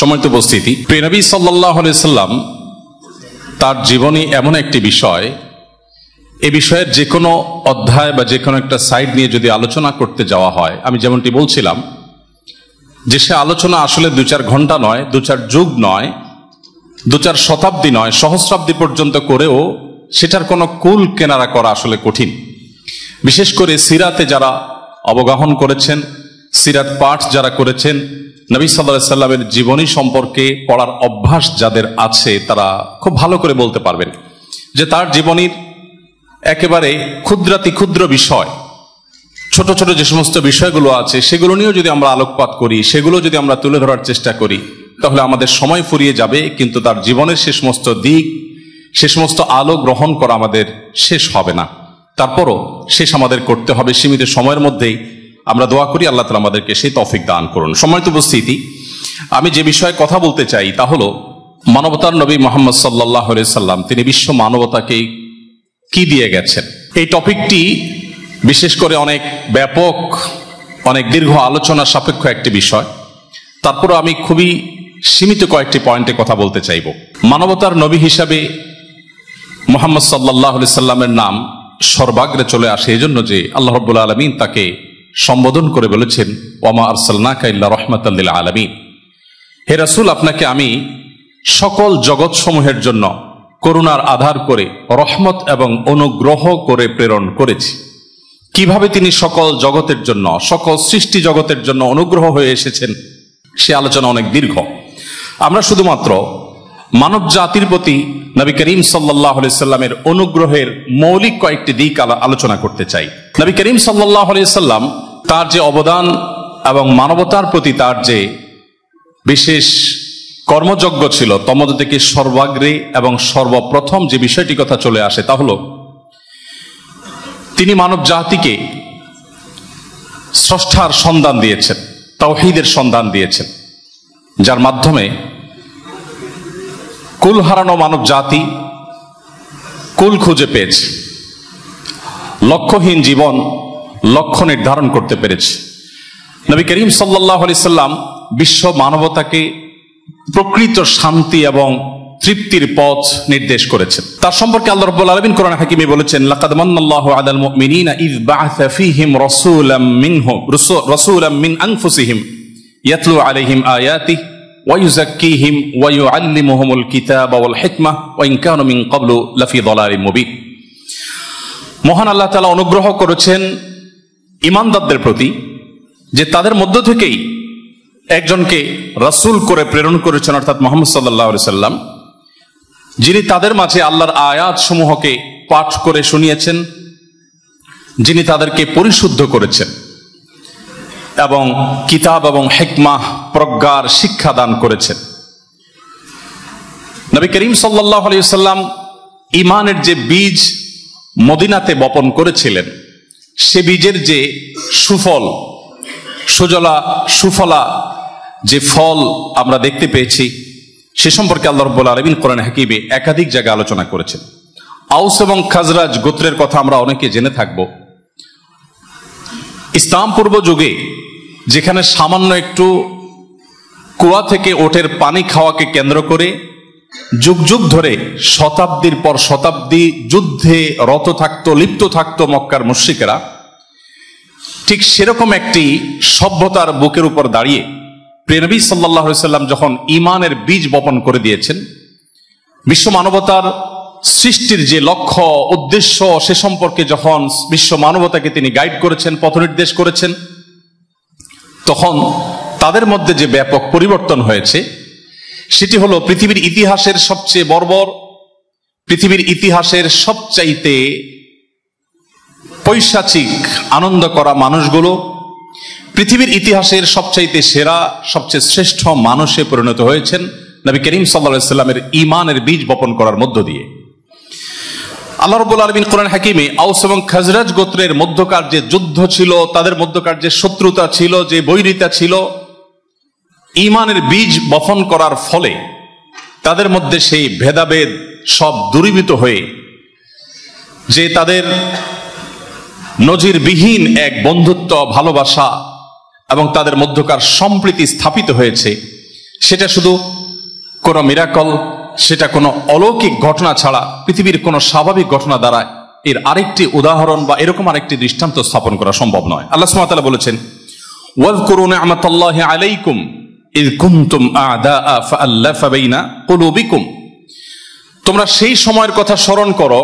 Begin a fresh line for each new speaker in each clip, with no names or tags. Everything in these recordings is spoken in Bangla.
সম্মানিত উপস্থিতি, প্রিয় নবী সাল্লাল্লাহু আলাইহি সাল্লাম তার জীবনী এমন একটি বিষয়, এ বিষয়ের যে কোনো অধ্যায় বা যে কোনো একটা সাইড নিয়ে যদি আলোচনা করতে যাওয়া হয়, আমি যেমনটি বলছিলাম যে সে আলোচনা আসলে 2-4 ঘন্টা নয়, 2-4 যুগ নয়, 2-4 শতাব্দী নয়, সহস্রাব্দী পর্যন্ত করেও সেটার কোনো কুল কেনারা করা আসলে কঠিন। বিশেষ করে সিরাতে যারা অবগাহন করেছেন, সিরাত পাঠ যারা করেছেন, নবী সাল্লাল্লাহু আলাইহি সাল্লামের জীবনী সম্পর্কে পড়ার অভ্যাস যাদের আছে, তারা খুব ভালো করে বলতে পারবেন যে তার জীবনীর একেবারে ক্ষুদ্রাতি ক্ষুদ্র বিষয়, ছোট ছোট যে সমস্ত বিষয়গুলো আছে সেগুলো নিয়েও যদি আমরা আলোকপাত করি, সেগুলো যদি আমরা তুলে ধরার চেষ্টা করি, তাহলে আমাদের সময় ফুরিয়ে যাবে, কিন্তু তার জীবনের সে সমস্ত দিক, সে সমস্ত আলো গ্রহণ করা আমাদের শেষ হবে না। তারপরও শেষ আমাদের করতে হবে সীমিত সময়ের মধ্যেই। আমরা দোয়া করি আল্লাহ তাআলা আমাদেরকে সেই তৌফিক দান করুন। সম্মানিত উপস্থিতি, আমি যে বিষয়ে কথা বলতে চাই তা হলো মানবতার নবী মুহাম্মদ সাল্লাল্লাহু আলাইহি সাল্লাম তিনি বিশ্ব মানবতাকে কি দিয়ে গেছেন। এই টপিকটি বিশেষ করে অনেক ব্যাপক, অনেক দীর্ঘ আলোচনা সাপেক্ষ একটি বিষয়। তারপরও আমি খুবই সীমিত কয়েকটি পয়েন্টে কথা বলতে চাইব। মানবতার নবী হিসাবে মুহাম্মদ সাল্লাল্লাহু আলাইহি সাল্লামের নাম সর্বাগ্রে চলে আসে এজন্য যে আল্লাহ রাব্বুল আলামিন তাকে সম্বোধন করে বলেছেন, ওয়ামা আরসালনাকা ইল্লা রাহমাতাল লিল আলামিন, হে রাসূল, আপনাকে আমি সকল জগৎসমূহের জন্য করুণার আধার করে রহমত এবং অনুগ্রহ করে প্রেরণ করেছি। কিভাবে তিনি সকল জগতের জন্য, সকল সৃষ্টি জগতের জন্য অনুগ্রহ হয়ে এসেছেন সে আলোচনা অনেক দীর্ঘ। আমরা শুধুমাত্র মানব জাতির প্রতি নবী করিম সাল্লাল্লাহু আলাইহি সাল্লামের অনুগ্রহের মৌলিক কয়েকটি দিক আলোচনা করতে চাই। নবী করিম সাল্লাল্লাহু আলাইহি সাল্লাম তার যে অবদান এবং মানবতার প্রতি তার যে বিশেষ কর্মযজ্ঞ ছিল, তন্মধ্যে থেকে সর্বাগ্রে এবং সর্বপ্রথম যে বিষয়টি কথা চলে আসে তা হলো তিনি মানব জাতিকে স্রষ্টার সন্ধান দিয়েছেন, তাওহীদের সন্ধান দিয়েছেন, যার মাধ্যমে কুল হারানো মানব জাতি কুল খুঁজে পেয়েছে, লক্ষ্যহীন জীবন লক্ষ্য নির্ধারণ করতে পেরেছে। নবী করিম সাল্লাল্লাহু আলাইহি সাল্লাম বিশ্ব মানবতাকে প্রকৃত শান্তি এবং তৃপ্তির পথ নির্দেশ করেছেন। তার সম্পর্কে আল্লাহ রাব্বুল আলামিন কোরআন হাকিমে বলেছেন, লাকাদ মান্নাল্লাহু আলাল মুমিনিনা ইয বা'আসা ফীহিম রাসূলাম মিন আনফুসিহিম ইয়াতলু আলাইহিম আয়াতিহি ওয়া ইউযাক্কিহিম ওয়া ইউআল্লিমুহুমুল কিতাবা ওয়াল হিকমাহ ওয়া ইন কানু মিন ক্বাবলু লাফি যালালিম মুবিন। মহান আল্লাহ তাআলা অনুগ্রহ করেছেন ঈমানদারদের প্রতি যে তাদের মধ্য থেকেই একজনকে রাসূল করে প্রেরণ করেছেন, অর্থাৎ মুহাম্মদ সাল্লাল্লাহু আলাইহি সাল্লাম, যিনি তাদের মাঝে আল্লাহর আয়াত সমূহকে পাঠ করে শুনিয়েছেন, যিনি তাদেরকে পরিশুদ্ধ করেছেন এবং কিতাব এবং হিকমাহ প্রজ্ঞার শিক্ষা দান করেছেন। নবী করিম সাল্লাল্লাহু আলাইহি সাল্লাম ঈমানের যে বীজ মদিনাতে বপন করেছিলেন, সে বীজের যে সুফল, সুফলা যে ফল আমরা দেখতে পেয়েছি, সে সম্পর্কে আল্লাহ রাব্বুল আলামিন কোরআন হাকিমে একাধিক জায়গায় আলোচনা করেছেন। আউস এবং খাজরাজ গোত্রের কথা আমরা অনেকে জেনে থাকব। ইসলাম পূর্ব যুগে যেখানে সামান্য একটু কুয়া থেকে ওটের পানি খাওয়াকে কেন্দ্র করে যুগ যুগ ধরে শতাব্দীর পর শতাব্দী যুদ্ধে রত থাকতো, লিপ্ত থাকতো মক্কার মুশরিকেরা, ঠিক সেরকম একটি সভ্যতার বুকের উপর দাঁড়িয়ে প্রিয় নবী সাল্লাল্লাহু আলাইহি সাল্লাম যখন ঈমানের বীজ বপন করে দিয়েছেন, বিশ্ব মানবতার সৃষ্টির যে লক্ষ্য উদ্দেশ্য সে সম্পর্কে যখন বিশ্ব মানবতাকে তিনি গাইড করেছেন, পথ নির্দেশ করেছেন, তখন তাদের মধ্যে যে ব্যাপক পরিবর্তন হয়েছে সেটি হলো পৃথিবীর ইতিহাসের সবচেয়ে বর্বর, পৃথিবীর ইতিহাসের সবচাইতে পৈশাচিক আনন্দ করা মানুষগুলো পৃথিবীর ইতিহাসের সবচাইতে সেরা, সবচেয়ে শ্রেষ্ঠ মানুষে পরিণত হয়েছেন নবী করিম সাল্লাল্লাহু আলাইহি সাল্লামের ঈমানের বীজ বপন করার মধ্য দিয়ে। আল্লাহ রাব্বুল আলামিন কোরআন হাকিমে আউস এবং খাজরাজ গোত্রের মধ্যকার যে যুদ্ধ ছিল, তাদের মধ্যকার যে শত্রুতা ছিল, যে বৈরিতা ছিল, ঈমানের বীজ বপন করার ফলে তাদের মধ্যে সেই ভেদাভেদ সব দূরীভূত হয়ে যে তাদের নজিরবিহীন এক বন্ধুত্ব, ভালোবাসা এবং তাদের মধ্যকার সম্প্রীতি স্থাপিত হয়েছে, সেটা শুধু কোনো মিরাকল, সেটা কোনো অলৌকিক ঘটনা ছাড়া পৃথিবীর কোনো স্বাভাবিক ঘটনা দ্বারা এর আরেকটি উদাহরণ বা এরকম আরেকটি দৃষ্টান্ত স্থাপন করা সম্ভব নয়। আল্লাহ সুবহানাহু ওয়া তাআলা বলেছেন, ওয়াযকুরু নি'মাতাল্লাহি আলাইকুম ইয কুনতুম আ'দাআ ফাআল্লাফা বাইনা কুলুবিকুম। তোমরা সেই সময়ের কথা স্মরণ করো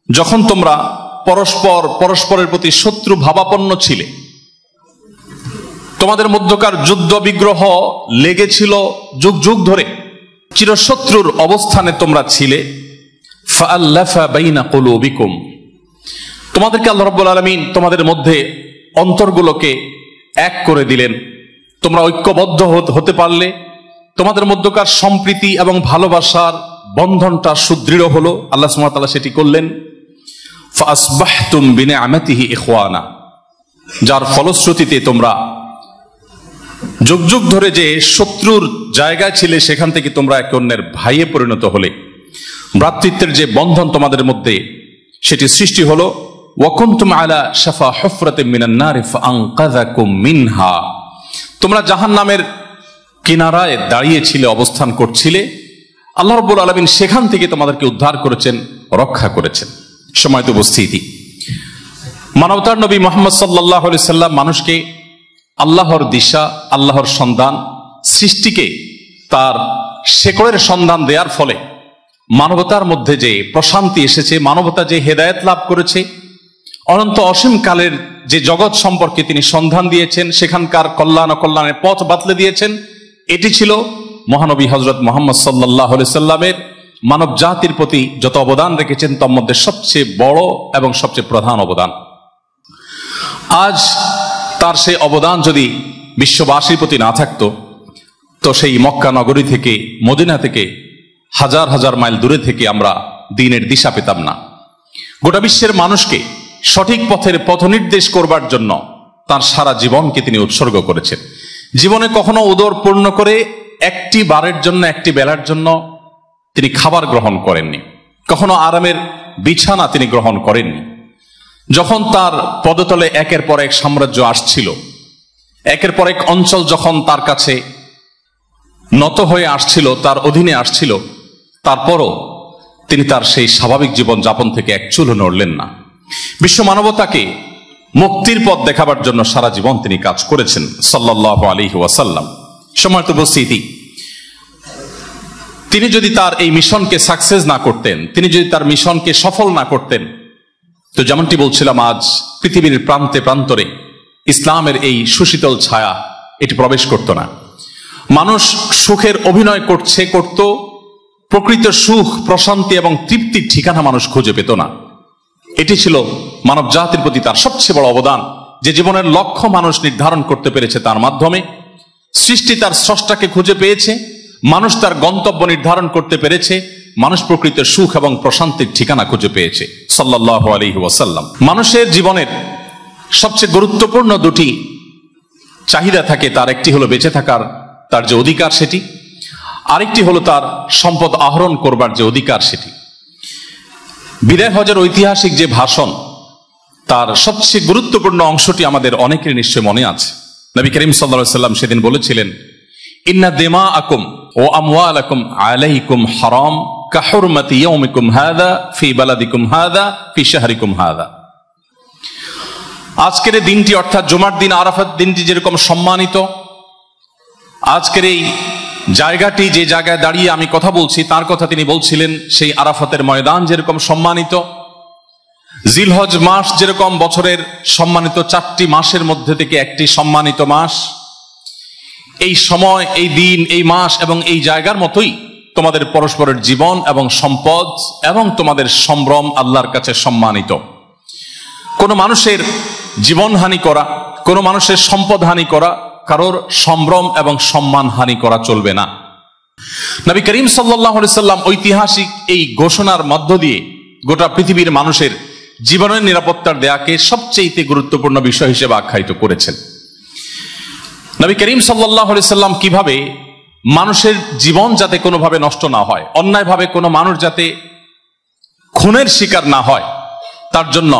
যখন তোমরা পরস্পরের প্রতি শত্রু ভাবাপন্ন ছিলে, তোমাদের মধ্যকার যুদ্ধ বিগ্রহ লেগেছিল যুগ যুগ ধরে, চিরশত্রুর অবস্থানে তোমরা ছিলে। ফাআল্লাফা বাইনা কুলুবিকুম, তোমাদেরকে আল্লাহ রাব্বুল আলামিন তোমাদের মধ্যে অন্তরগুলোকে এক করে দিলেন। তোমরা ঐক্যবদ্ধ হতে পারলে তোমাদের মধ্যকার সম্প্রীতি এবং ভালোবাসার বন্ধনটা সুদৃঢ় হলো। আল্লাহ সুবহানাহু ওয়া তাআলা সেটি করলেন। ফাআসবাহতুম বিনিআমাতিহি ইখওয়ানা, যার ফলশ্রুতিতে তোমরা যুগ যুগ ধরে যে শত্রুর জায়গায় ছিলে সেখান থেকে তোমরা একে অন্যের ভাইয়ে পরিণত হলে। ভ্রাতৃত্বের যে বন্ধন তোমাদের মধ্যে সেটি সৃষ্টি হলো। ওয়া কুনতুম আলা শাফা হুফরাতিন মিনান নার ফাআনকাযাকুম মিনহা, তোমরা জাহান্নামের কিনারায় দাঁড়িয়েছিলে, অবস্থান করছিলে, আল্লাহ রাব্বুল আলামিন সেখান থেকে তোমাদেরকে উদ্ধার করেছেন, রক্ষা করেছেন। সময়ত উপস্থিতি, মানবতার নবী মুহাম্মদ সাল্লাল্লাহু আলাইহি সাল্লাম মানুষকে আল্লাহর দিশা, আল্লাহর সন্ধান, সৃষ্টিকে তার শেকড়ের সন্ধান দেওয়ার ফলে মানবতার মধ্যে যে প্রশান্তি এসেছে, মানবতা যে হেদায়েত লাভ করেছে, অনন্ত অসীম কালের যে জগৎ সম্পর্কে তিনি সন্ধান দিয়েছেন, সেখানকার কল্যাণ অকল্যাণের পথ বাতলে দিয়েছেন, এটি ছিল মহানবী হযরত মুহাম্মদ সাল্লাল্লাহু আলাইহি সাল্লামের মানব জাতির প্রতি যত অবদান রেখেছেন তার মধ্যে সবচেয়ে বড় এবং সবচেয়ে প্রধান অবদান। আজ তার সেই অবদান যদি বিশ্ববাসীর প্রতি না থাকতো, তো সেই মক্কা নগরী থেকে, মদিনা থেকে, হাজার হাজার মাইল দূরে থেকে আমরা দ্বীনের দিশা পেতাম না। গোটা বিশ্বের মানুষকে সঠিক পথের পথনির্দেশ করবার জন্য তার সারা জীবনকে তিনি উৎসর্গ করেছেন। জীবনে কখনো উদর পূর্ণ করে একটি বারের জন্য, একটি বেলার জন্য তিনি খাবার গ্রহণ করেননি, কখনো আরামের বিছানা তিনি গ্রহণ করেননি। যখন তার পদতলে একের পর এক সাম্রাজ্য আসছিল, একের পর এক অঞ্চল যখন তার কাছে নত হয়ে আসছিল, তার অধীনে আসছিল, তারপরও তিনি তার সেই স্বাভাবিক জীবন যাপন থেকে এক চুলও নড়লেন না। বিশ্ব মানবতাকে মুক্তির পথ দেখাবার জন্য সারা জীবন তিনি কাজ করেছেন সাল্লাল্লাহু আলাইহি ওয়াসাল্লাম। সম্মানিত উপস্থিতি, তিনি যদি তার এই মিশনকে সাকসেস না করতেন, তিনি যদি তার মিশনকে সফল না করতেন, তো যেমনটি বলছিলাম, আজ পৃথিবীর প্রান্তে প্রান্তরে ইসলামের এই সুশীতল ছায়া এটি প্রবেশ করত না। মানুষ সুখের অভিনয় করত, প্রকৃত সুখ, প্রশান্তি এবং তৃপ্তির ঠিকানা মানুষ খুঁজে পেত না। এটি ছিল মানব জাতির প্রতি তার সবচেয়ে বড় অবদান, যে জীবনের লক্ষ্য মানুষ নির্ধারণ করতে পেরেছে তার মাধ্যমে। সৃষ্টি তার স্রষ্টাকে খুঁজে পেয়েছে, মানুষ তার গন্তব্য নির্ধারণ করতে পেরেছে, মানুষ প্রকৃত সুখ এবং প্রশান্তির ঠিকানা খুঁজে পেয়েছে সাল্লাল্লাহু আলাইহি ওয়াসাল্লাম। মানুষের জীবনের সবচেয়ে গুরুত্বপূর্ণ দুটি চাহিদা থাকে, তার একটি হলো বেঁচে থাকার তার যে অধিকার সেটি, আরেকটি হলো তার সম্পদ আহরণ করবার যে অধিকার সেটি। বিদায় হজের ঐতিহাসিক যে ভাষণ, তার সবচেয়ে গুরুত্বপূর্ণ অংশটি আমাদের অনেকের নিশ্চয় মনে আছে। নবী করিম সাল্লাল্লাহু আলাইহি ওয়াসাল্লাম সেদিন বলেছিলেন, ইন্না দিমাআকুম ওয়া আমওয়ালাকুম আলাইকুম হারাম কাহুরমাতি ইয়াউমিকুম হাযা ফি বালাদিকুম হাযা ফি শাহরিকুম হাযা। আজকের এই দিনটি, অর্থাৎ জুমার দিন, আরাফাত দিনটি যেরকম সম্মানিত, আজকের এই জায়গাটি, যে জায়গায় দাঁড়িয়ে আমি কথা বলছি তার কথা তিনি বলছিলেন, সেই আরাফাতের ময়দান যেরকম সম্মানিত, জিলহজ মাস যেরকম বছরের সম্মানিত 4টি মাসের মধ্যে থেকে একটি সম্মানিত মাস, এই সময়, এই দিন, এই মাস এবং এই জায়গার মতোই তোমাদের পরস্পরের জীবন এবং সম্পদ এবং তোমাদের সম্ভ্রম আল্লাহর কাছে সম্মানিত। কোনো মানুষের জীবন হানি করা, কোনো মানুষের সম্পদ হানি করা, কারোর সম্ভ্রম এবং সম্মান হানি করা চলবে না। নবী করিম সাল্লাল্লাহু আলাইহি সাল্লাম ঐতিহাসিক এই ঘোষণার মধ্য দিয়ে গোটা পৃথিবীর মানুষের জীবনের নিরাপত্তার দেয়াকে সবচেয়ে গুরুত্বপূর্ণ বিষয় হিসেবে আখ্যায়িত করেছেন। নবী করিম সাল্লাল্লাহু আলাইহি সাল্লাম কিভাবে মানুষের জীবন যাতে কোনোভাবে নষ্ট না হয়, অন্যায়ভাবে কোনো মানুষ যাতে খুনের শিকার না হয়, তার জন্য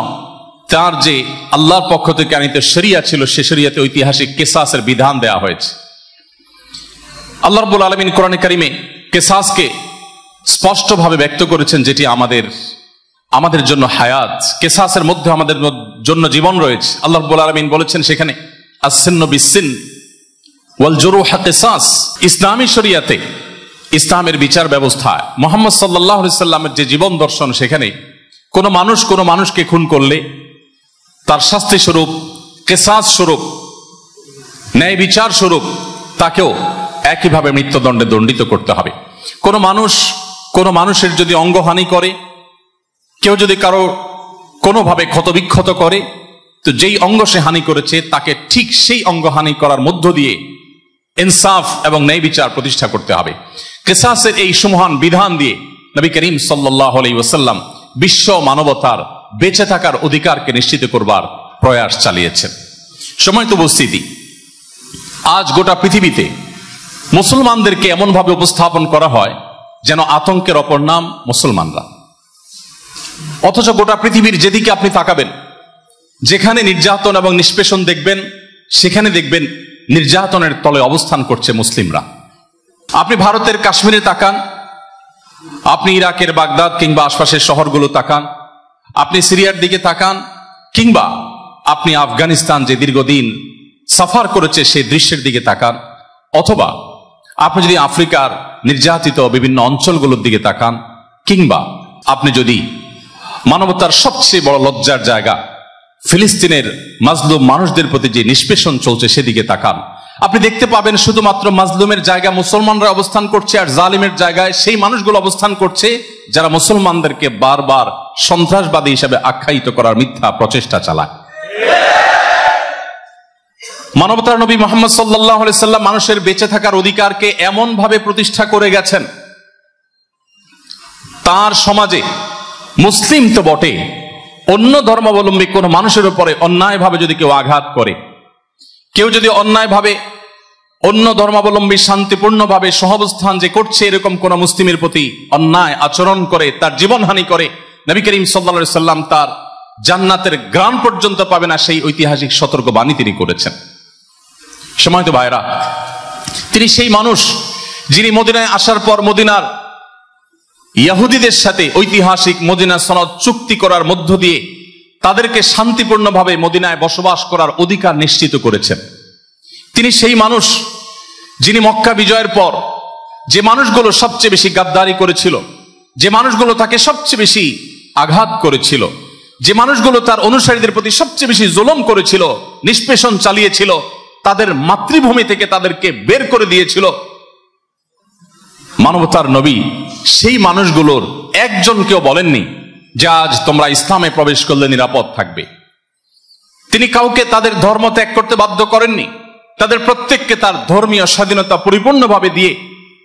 তার যে আল্লাহর পক্ষ থেকে আনিত শরিয়া ছিল, সে শরিয়াতে ঐতিহাসিক কিসাসের বিধান দেয়া হয়েছে। আল্লাহ রাব্বুল আলামিন কোরআনে কারিমে কিসাসকে স্পষ্টভাবে ব্যক্ত করেছেন, যেটি আমাদের জন্য হায়াত। কিসাসের মধ্যে আমাদের জন্য জীবন রয়েছে। আল্লাহ রাব্বুল আলামিন বলেছেন সেখানে আস-সিন্নু বিস-সিন ওয়াল জুরুহা কিসাস। ইসলামী শরিয়াতে, ইসলামের বিচার ব্যবস্থায় মুহাম্মদ সাল্লাল্লাহু আলাইহি সাল্লামের যে জীবন দর্শন, সেখানে কোনো মানুষকে খুন করলে তার শাস্তি স্বরূপ, কিসাস স্বরূপ, ন্যায় বিচার স্বরূপ তাকেও একইভাবে মৃত্যুদণ্ডে দণ্ডিত করতে হবে। কোনো মানুষের যদি অঙ্গহানি করে, কেউ যদি কারো কোনোভাবে ক্ষতবিক্ষত করে, তো যেই অঙ্গ সে হানি করেছে তাকে ঠিক সেই অঙ্গহানি করার মধ্য দিয়ে ইনসাফ এবং ন্যায় বিচার প্রতিষ্ঠা করতে হবে। কিসাসের এই সুমহান বিধান দিয়ে নবী করিম সাল্লাল্লাহু আলাইহি ওয়াসাল্লাম বিশ্ব মানবতার বেঁচে থাকার অধিকারকে নিশ্চিত করবার প্রয়াস চালিয়েছেন। সম্মানিত উপস্থিতি, আজ গোটা পৃথিবীতে মুসলমানদেরকে এমনভাবে উপস্থাপন করা হয় যেন আতঙ্কের অপর নাম মুসলমানরা। অথচ গোটা পৃথিবীর যেদিকে আপনি তাকাবেন, যেখানে নির্যাতন এবং নিষ্পেষণ দেখবেন, সেখানে দেখবেন নির্যাতনের তলে অবস্থান করছে মুসলিমরা। আপনি ভারতের কাশ্মীরে তাকান, আপনি ইরাকের বাগদাদ কিংবা আশপাশের শহরগুলো তাকান, আপনি সিরিয়ার দিকে তাকান, কিংবা আপনি আফগানিস্তান যে দীর্ঘদিন সাফার করেছে সেই দৃশ্যের দিকে তাকান, অথবা আপনি যদি আফ্রিকার নির্যাতিত বিভিন্ন অঞ্চলগুলোর দিকে তাকান, কিংবা আপনি যদি মানবতার সবচেয়ে বড় লজ্জার জায়গা ফিলিস্তিনের মাজলুম মানুষদের প্রতি যে নিষ্পেষণ চলছে সেদিকে তাকান, আপনি দেখতে পাবেন শুধুমাত্র মাজলুমের জায়গায় মুসলমানরা অবস্থান করছে, আর জালিমের জায়গায় সেই মানুষগুলো অবস্থান করছে যারা মুসলমানদেরকে বারবার সন্ত্রাসবাদী হিসেবে আখ্যায়িত করার মিথ্যা প্রচেষ্টা চালায়। মানবতার নবী মুহাম্মদ সাল্লাল্লাহু আলাইহি সাল্লাম মানুষের বেঁচে থাকার অধিকারকে এমন ভাবে প্রতিষ্ঠা করে গেছেন, তার সমাজে মুসলিম তো বটে, অন্য ধর্মাবলম্বী কোন মানুষের উপরে অন্যায়ভাবে যদি কেউ আঘাত করে, কেউ যদি অন্যায়ভাবে অন্য ধর্মাবলম্বী শান্তিপূর্ণভাবে সহাবস্থান যে করছে এরকম কোন মুসলিমের প্রতি অন্যায় আচরণ করে, তার জীবনহানি করে, নবী করিম সাল্লাল্লাহু আলাইহি সাল্লাম তার জান্নাতের গ্রাণ পর্যন্ত পাবে না, সেই ঐতিহাসিক সতর্কবাণী তিনি করেছেন। সম্মানিত ভাইরা, তিনি সেই মানুষ যিনি মদিনায় আসার পর মদিনার ইহুদিদের সাথে ঐতিহাসিক মদিনা সনদ চুক্তি করার মধ্য দিয়ে তাদেরকে শান্তিপূর্ণভাবে মদিনায় বসবাস করার অধিকার নিশ্চিত করেছেন। তিনি সেই মানুষ যিনি মক্কা বিজয়ের পর যে মানুষগুলো সবচেয়ে বেশি গাদ্দারি করেছিল, যে মানুষগুলো তাকে সবচেয়ে বেশি আঘাত করেছিল, যে মানুষগুলো তার অনুসারীদের প্রতি সবচেয়ে বেশি জুলুম করেছিল, নিষ্পেষণ চালিয়েছিল, তাদের মাতৃভূমি থেকে তাদেরকে বের করে দিয়েছিল, মানবতার নবী সেই মানুষগুলোর একজনকেও বলেননি যে আজ তোমরা ইসলামে প্রবেশ করলে নিরাপদ থাকবে। তিনি কাউকে তাদের ধর্ম ত্যাগ করতে বাধ্য করেননি, তাদের প্রত্যেককে তার ধর্মীয় স্বাধীনতা পরিপূর্ণভাবে দিয়ে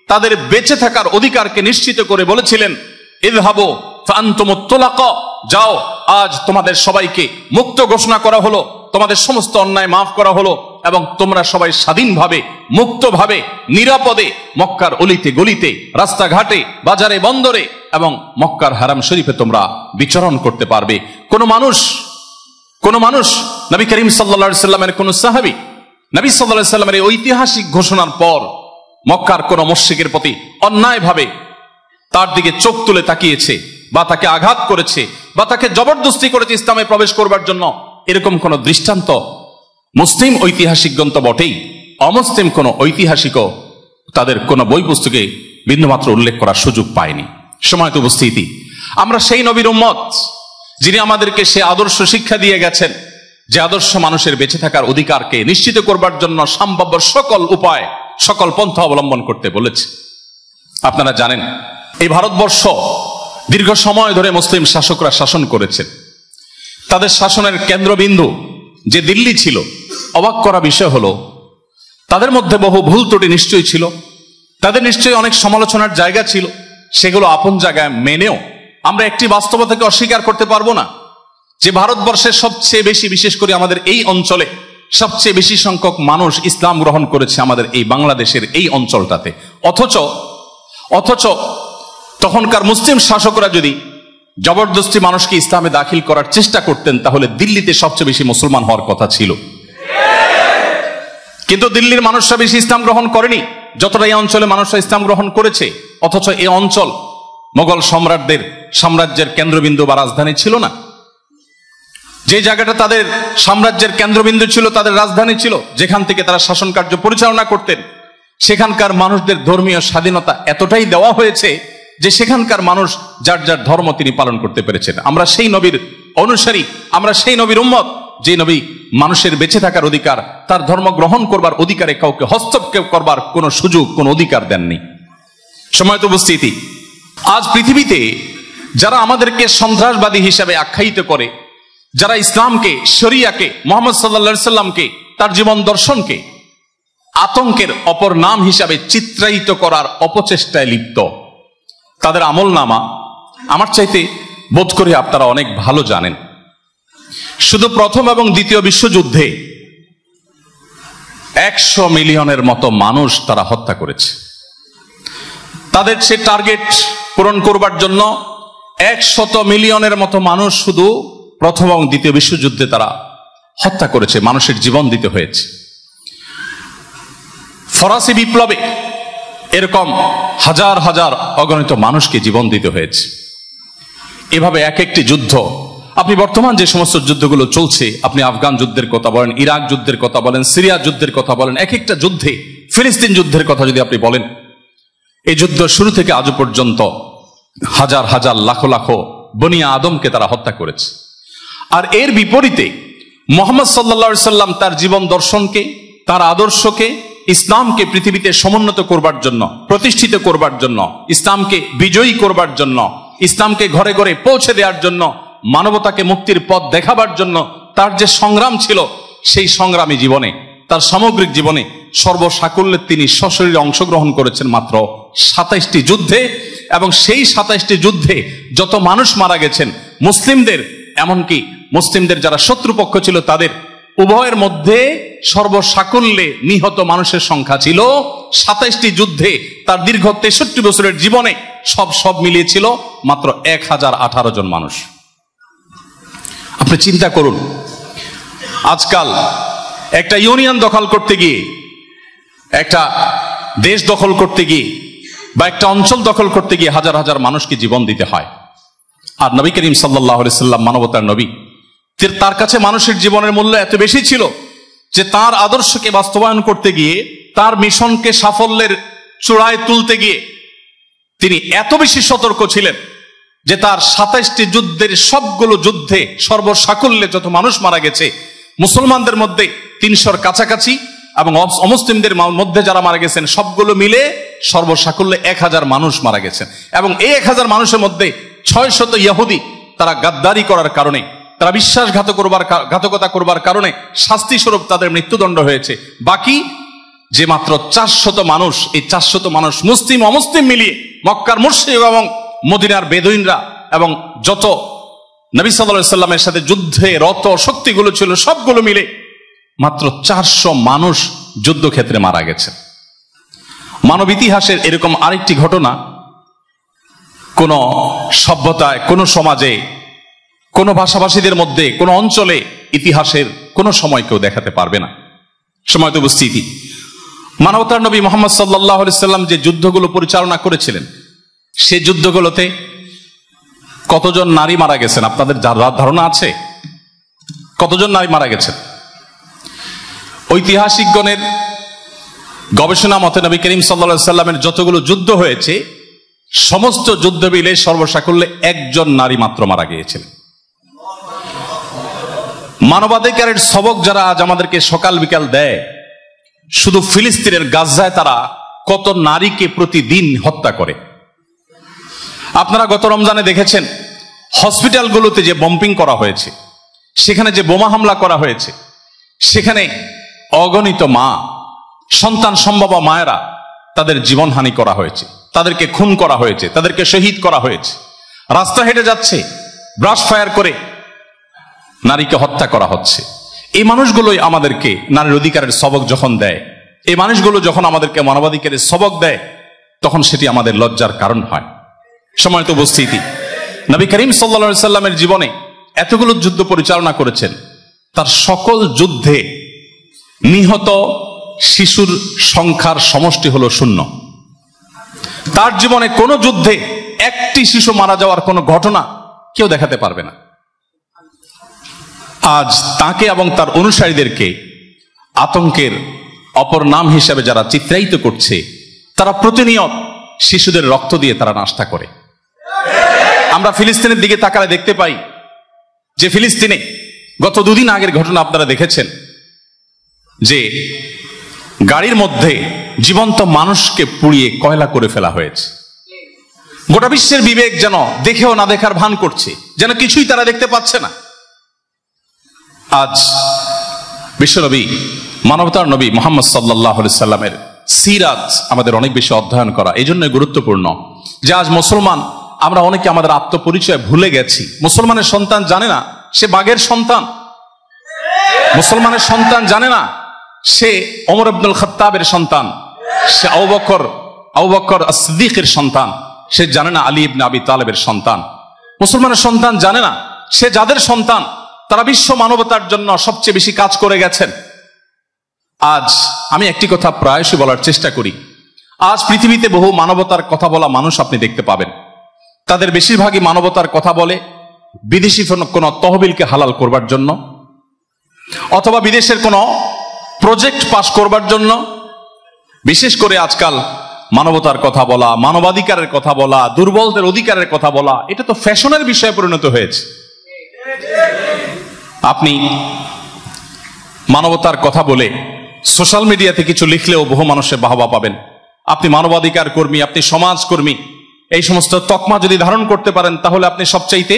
তাদের বেঁচে থাকার অধিকারকে নিশ্চিত করে বলেছিলেন, ইযহাবু ফাআনতুমুত তুলাকা, যাও আজ তোমাদের সবাইকে মুক্ত ঘোষণা করা হলো, তোমাদের সমস্ত অন্যায় মাফ করা হলো এবং তোমরা সবাই স্বাধীনভাবে মুক্তভাবে নিরাপদে মক্কার অলিতে গলিতে, রাস্তাঘাটে, বাজারে, বন্দরে এবং মক্কার হারাম শরীফে তোমরা বিচরণ করতে পারবে। কোন মানুষ নবী করিম সাল্লাল্লাহু আলাইহি সাল্লামের কোন সাহাবী নবী সাল্লাল্লাহু আলাইহি সাল্লামের এই ঐতিহাসিক ঘোষণার পর মক্কার কোন মুশরিকের প্রতি অন্যায়ভাবে তার দিকে চোখ তুলে তাকিয়েছে বা তাকে আঘাত করেছে বা তাকে জবরদস্তি করেছে ইসলামে প্রবেশ করবার জন্য, এরকম কোন দৃষ্টান্ত মুসলিম ঐতিহাসিকগণ তো বটেই, অমুসলিম কোন ঐতিহাসিকও তাদের কোন বই পুস্তকে বিন্দুমাত্র উল্লেখ করার সুযোগ পায়নি। সম্মানিত উপস্থিতি, আমরা সেই নবীর উম্মত যিনি আমাদেরকে সে আদর্শ শিক্ষা দিয়ে গেছেন, যে আদর্শ মানুষের বেঁচে থাকার অধিকারকে নিশ্চিত করবার জন্য সম্ভাব্য সকল উপায়, সকল পন্থা অবলম্বন করতে বলেছে। আপনারা জানেন, এই ভারতবর্ষ দীর্ঘ সময় ধরে মুসলিম শাসকরা শাসন করেছেন। তাদের শাসনের কেন্দ্রবিন্দু যে দিল্লি ছিল, অবাক করা বিষয় হলো তাদের মধ্যে বহু ভুল ত্রুটি নিশ্চয়ই ছিল, তাদের নিশ্চয়ই অনেক সমালোচনার জায়গা ছিল, সেগুলো আপন জায়গায় মেনেও আমরা একটি বাস্তবতাকে অস্বীকার করতে পারবো না যে ভারতবর্ষের সবচেয়ে বেশি, বিশেষ করে আমাদের এই অঞ্চলে সবচেয়ে বেশি সংখ্যক মানুষ ইসলাম গ্রহণ করেছে আমাদের এই বাংলাদেশের এই অঞ্চলটাতে। অথচ তখনকার মুসলিম শাসকরা যদি জবরদস্তি মানুষকে ইসলামে দাখিল করার চেষ্টা করতেন, তাহলে দিল্লিতে সবচেয়ে বেশি মুসলমান হওয়ার কথা ছিল। কিন্তু দিল্লির মানুষরা বেশি ইসলাম গ্রহণ করেনি, যতটা এই অঞ্চলে মানুষরা ইসলাম গ্রহণ করেছে, অথচ এই অঞ্চল মোগল সম্রাটদের সাম্রাজ্যের কেন্দ্রবিন্দু বা রাজধানী ছিল না। যে জায়গাটা তাদের সাম্রাজ্যের কেন্দ্রবিন্দু ছিল, তাদের রাজধানী ছিল, যেখান থেকে তারা শাসন কার্য পরিচালনা করতেন, সেখানকার মানুষদের ধর্মীয় স্বাধীনতা এতটাই দেওয়া হয়েছে যে সেখানকার মানুষ যার যার ধর্ম তিনি পালন করতে পেরেছেন। আমরা সেই নবীর অনুসারী, আমরা সেই নবীর উম্মত যে নবী মানুষের বেঁচে থাকার অধিকার, তার ধর্ম গ্রহণ করবার অধিকারে কাউকে হস্তক্ষেপ করবার কোনো সুযোগ, কোনো অধিকার দেননি। সময়ত উপস্থিতি, আজ পৃথিবীতে যারা আমাদেরকে সন্ত্রাসবাদী হিসাবে আখ্যায়িত করে, যারা ইসলামকে, শরিয়াকে, মুহাম্মদ সাল্লাল্লাহু আলাইহি সাল্লামকে, তার জীবন দর্শনকে আতঙ্কের অপর নাম হিসাবে চিত্রায়িত করার অপচেষ্টায় লিপ্ত, তাদের আমলনামা আমার চাইতে বোধ করি আপনারা অনেক ভালো জানেন। শুধু প্রথম এবং দ্বিতীয় বিশ্বযুদ্ধে 100 মিলিয়নের মতো মানুষ তারা হত্যা করেছে। তাদের সে টার্গেট পূরণ করবার জন্য 100 মিলিয়নের মতো মানুষ শুধু প্রথম এবং দ্বিতীয় বিশ্বযুদ্ধে তারা হত্যা করেছে, মানুষের জীবন দিতে হয়েছে। ফরাসি বিপ্লবে এরকম হাজার হাজার অগণিত মানুষকে জীবন দিতে হয়েছে। এভাবে এক একটি যুদ্ধ, আপনি বর্তমান যে সমস্ত যুদ্ধগুলো চলছে, আপনি আফগান যুদ্ধের কথা বলেন, ইরাক যুদ্ধের কথা বলেন, সিরিয়া যুদ্ধের কথা বলেন, এক একটা যুদ্ধে, ফিলিস্তিন যুদ্ধের কথা যদি আপনি বলেন, এই যুদ্ধ শুরু থেকে আজ পর্যন্ত হাজার হাজার লাখো লাখো বনি আদমকে তারা হত্যা করেছে। আর এর বিপরীতে মুহাম্মদ সাল্লাল্লাহু আলাইহি সাল্লাম তার জীবন দর্শনকে, তার আদর্শকে, ইসলামকে পৃথিবীতে সমুন্নত করবার জন্য, প্রতিষ্ঠিত করবার জন্য, ইসলামকে বিজয়ী করবার জন্য, ইসলামকে ঘরে ঘরে পৌঁছে দেওয়ার জন্য, মানবতাকে মুক্তির পথ দেখাবার জন্য তার যে সংগ্রাম ছিল, সেই সংগ্রামী জীবনে, তার সামগ্রিক জীবনে সর্বসাকুল্যে তিনি সশরীরে অংশগ্রহণ করেছেন মাত্র 27টি যুদ্ধে। এবং সেই 27টি যুদ্ধে যত মানুষ মারা গেছেন, মুসলিমদের, এমনকি মুসলিমদের যারা শত্রুপক্ষ ছিল তাদের উভয়ের মধ্যে সর্বসাকুল্যে নিহত মানুষের সংখ্যা ছিল 27টি যুদ্ধে, তার দীর্ঘ 63 বছরের জীবনে সব মিলিয়েছিল মাত্র 1018 জন মানুষ। আপনি চিন্তা করুন, আজকাল একটা ইউনিয়ন দখল করতে গিয়ে, একটা দেশ দখল করতে গিয়ে, বা একটা অঞ্চল দখল করতে গিয়ে হাজার হাজার মানুষকে জীবন দিতে হয়। আর নবী করিম সাল্লাল্লাহু আলাইহি সাল্লাম মানবতার নবী, তার কাছে মানুষের জীবনের মূল্য এত বেশি ছিল যে তার আদর্শকে বাস্তবায়ন করতে গিয়ে, তার মিশনকে সাফল্যের চূড়ায় তুলতে গিয়ে তিনি এত বেশি সতর্ক ছিলেন যে তার 27টি যুদ্ধের সবগুলো যুদ্ধে সর্বসাকুল্যে যত মানুষ মারা গেছে, মুসলমানদের মধ্যে 300-র কাছাকাছি এবং অমুসলিমদের মধ্যে যারা মারা গেছেন সবগুলো মিলে সর্বসাকুল্যে 1000 মানুষ মারা গেছেন। এবং এই 1000 মানুষের মধ্যে 600 ইহুদি, তারা গাদ্দারি করার কারণে, তারা বিশ্বাসঘাতকতা করবার কারণে শাস্তি স্বরূপ তাদের মৃত্যুদণ্ড হয়েছে। বাকি যে মাত্র 400 মানুষ, এই 400 মানুষ মুসলিম অমুসলিম মিলিয়ে, মক্কার মুশরিক এবং মদিনার বেদুইনরা এবং যত নবী সাল্লাল্লাহু আলাইহি সাল্লামের সাথে যুদ্ধে রত শক্তিগুলো ছিল, সবগুলো মিলে মাত্র 400 মানুষ যুদ্ধক্ষেত্রে মারা গেছে। মানব ইতিহাসের এরকম আরেকটি ঘটনা কোন সভ্যতায়, কোন সমাজে, কোন ভাষাভাষীদের মধ্যে, কোন অঞ্চলে, ইতিহাসের কোন সময় কেউ দেখাতে পারবে না। সময়ত উপস্থিতি, মানবতার নবী মুহাম্মদ সাল্লাল্লাহু আলাইহি সাল্লাম যে যুদ্ধগুলো পরিচালনা করেছিলেন, সেই যুদ্ধগুলোতে কতজন নারী মারা গেছেন আপনাদের ধারণা আছে? কতজন নারী মারা গেছেন? ঐতিহাসিকগণের গবেষণা মতে নবী করিম সাল্লাল্লাহু আলাইহি সাল্লামের যতগুলো যুদ্ধ হয়েছে, সমস্ত যুদ্ধ মিলে সর্বসাকুল্যে 1জন নারী মাত্র মারা গিয়েছিলেন। মানবাধিকারের সবক যারা আজ আমাদেরকে সকাল বিকাল দেয়, শুধু ফিলিস্তিনের গাজায় তারা কত নারীকে প্রতিদিন হত্যা করে। আপনারা গত রমজানে দেখেছেন হসপিটালগুলোতে যে বম্পিং করা হয়েছে, সেখানে যে বোমা হামলা করা হয়েছে, সেখানে অগণিত মা, সন্তান সম্ভবা মায়েরা, তাদের জীবনহানি করা হয়েছে, তাদেরকে খুন করা হয়েছে, তাদেরকে শহীদ করা হয়েছে। রাস্তা হেঁটে যাচ্ছে, ব্রাশ ফায়ার করে নারীকে হত্যা করা হচ্ছে। এই মানুষগুলোই আমাদেরকে নারীর অধিকারের সবক যখন দেয়, এই মানুষগুলো যখন আমাদেরকে মানবাধিকারের সবক দেয়, তখন সেটি আমাদের লজ্জার কারণ হয়। সম্মানিত উপস্থিতি, নবী করিম সাল্লাল্লাহু আলাইহি সাল্লামের জীবনে এতগুলো যুদ্ধ পরিচালনা করেছেন, তার সকল যুদ্ধে নিহত শিশুর সংখ্যার সমষ্টি হলো 0। তার জীবনে কোনো যুদ্ধে একটি শিশু মারা যাওয়ার কোনো ঘটনা কেউ দেখাতে পারবে না। আজ তাকে এবং তার অনুসারীদেরকে আতঙ্কের অপর নাম হিসেবে যারা চিত্রায়িত করছে, তারা প্রতিনিয়ত শিশুদের রক্ত দিয়ে তারা নাস্তা করে। আমরা ফিলিস্তিনের দিকে তাকালে দেখতে পাই যে ফিলিস্তিনে গত 2 দিন আগের ঘটনা আপনারা দেখেছেন, যে গাড়ির মধ্যে জীবন্ত মানুষকে পুড়িয়ে কয়লা করে ফেলা হয়েছে। গোটা বিশ্বের বিবেক যেন দেখেও না দেখার ভান করছে, যেন কিছুই তারা দেখতে পাচ্ছে না। আজ বিশ্বনবী, মানবতার নবী মুহাম্মদ সাল্লাল্লাহু আলাইহি সাল্লামের সিরাত আমাদের অনেক বেশি অধ্যয়ন করা এই জন্য গুরুত্বপূর্ণ যে আজ মুসলমান আমরা অনেকে আমাদের আত্মপরিচয় ভুলে গেছি। মুসলমানের সন্তান জানে না সে বাঘের সন্তান, মুসলমানের সন্তান জানে না সে ওমর ইবনুল খাত্তাবের সন্তান, সে আবু বকর as-সিদ্দিকের সন্তান, সে জানে না আলী ইবনে আবি তালেবের সন্তান। মুসলমানের সন্তান জানে না সে যাদের সন্তান তারা বিশ্ব মানবতার জন্য সবচেয়ে বেশি কাজ করে গেছেন। আজ আমি একটি কথা প্রায়শই বলার চেষ্টা করি, আজ পৃথিবীতে বহু মানবতার কথা বলা মানুষ আপনি দেখতে পাবেন, তাদের বেশিরভাগই মানবতার কথা বলে বিদেশি কোন তহবিলকে হালাল করবার জন্য, অথবা বিদেশের কোন প্রজেক্ট পাস করবার জন্য। বিশেষ করে আজকাল মানবতার কথা বলা, মানবাধিকারের কথা বলা, দুর্বলদের অধিকারের কথা বলা, এটা তো ফ্যাশনের বিষয়ে পরিণত হয়েছে। আপনি মানবতার কথা বলে সোশ্যাল মিডিয়াতে কিছু লিখলেও বহু মানুষের বাহবা পাবেন। আপনি মানবাধিকার কর্মী, আপনি সমাজকর্মী, এই সমস্ত তকমা যদি ধারণ করতে পারেন তাহলে আপনি সবচাইতে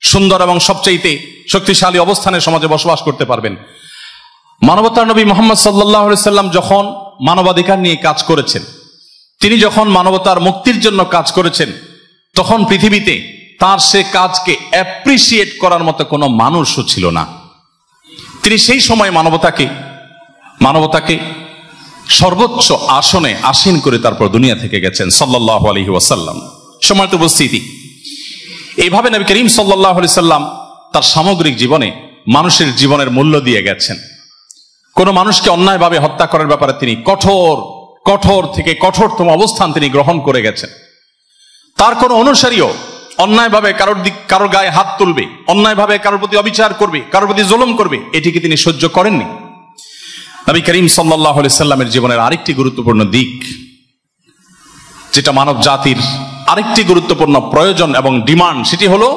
সুন্দর এবং সবচাইতে শক্তিশালী অবস্থানে সমাজে বসবাস করতে পারবেন। মানবতার নবী মুহাম্মদ সাল্লাল্লাহু আলাইহি সাল্লাম যখন মানবাধিকার নিয়ে কাজ করেছেন, তিনি যখন মানবতার মুক্তির জন্য কাজ করেছেন, তখন পৃথিবীতে তার সে কাজকে অ্যাপ্রিসিয়েট করার মতো কোনো মানুষও ছিল না। তিনি সেই সময় মানবতাকে সর্বোচ্চ আসনে আসীন করে তারপর দুনিয়া থেকে গেছেন সাল্লাল্লাহু আলাইহি ওয়াসাল্লাম। সম্মানিত উপস্থিতি, এইভাবে নবী করিম সাল্লাল্লাহু আলাইহি সাল্লাম তার সামগ্রিক জীবনে মানুষের জীবনের মূল্য দিয়ে গেছেন। কোন মানুষকে অন্যায়ভাবে হত্যা করার ব্যাপারে তিনি কঠোর থেকে কঠোরতম অবস্থান তিনি গ্রহণ করে গেছেন। তার কোন অনুসারীও অন্যায়ভাবে কারোর গায়ে হাত তুলবে, অন্যায়ভাবে কারোর প্রতি অবিচার করবে, কারোর প্রতি জুলুম করবে, এটিকে তিনি সহ্য করেননি। নবী করিম সাল্লাল্লাহু আলাইহি সাল্লামের জীবনের আরেকটি গুরুত্বপূর্ণ দিক, যেটা মানব জাতির আরেকটি গুরুত্বপূর্ণ প্রয়োজন এবং ডিমান্ড, সেটি হলো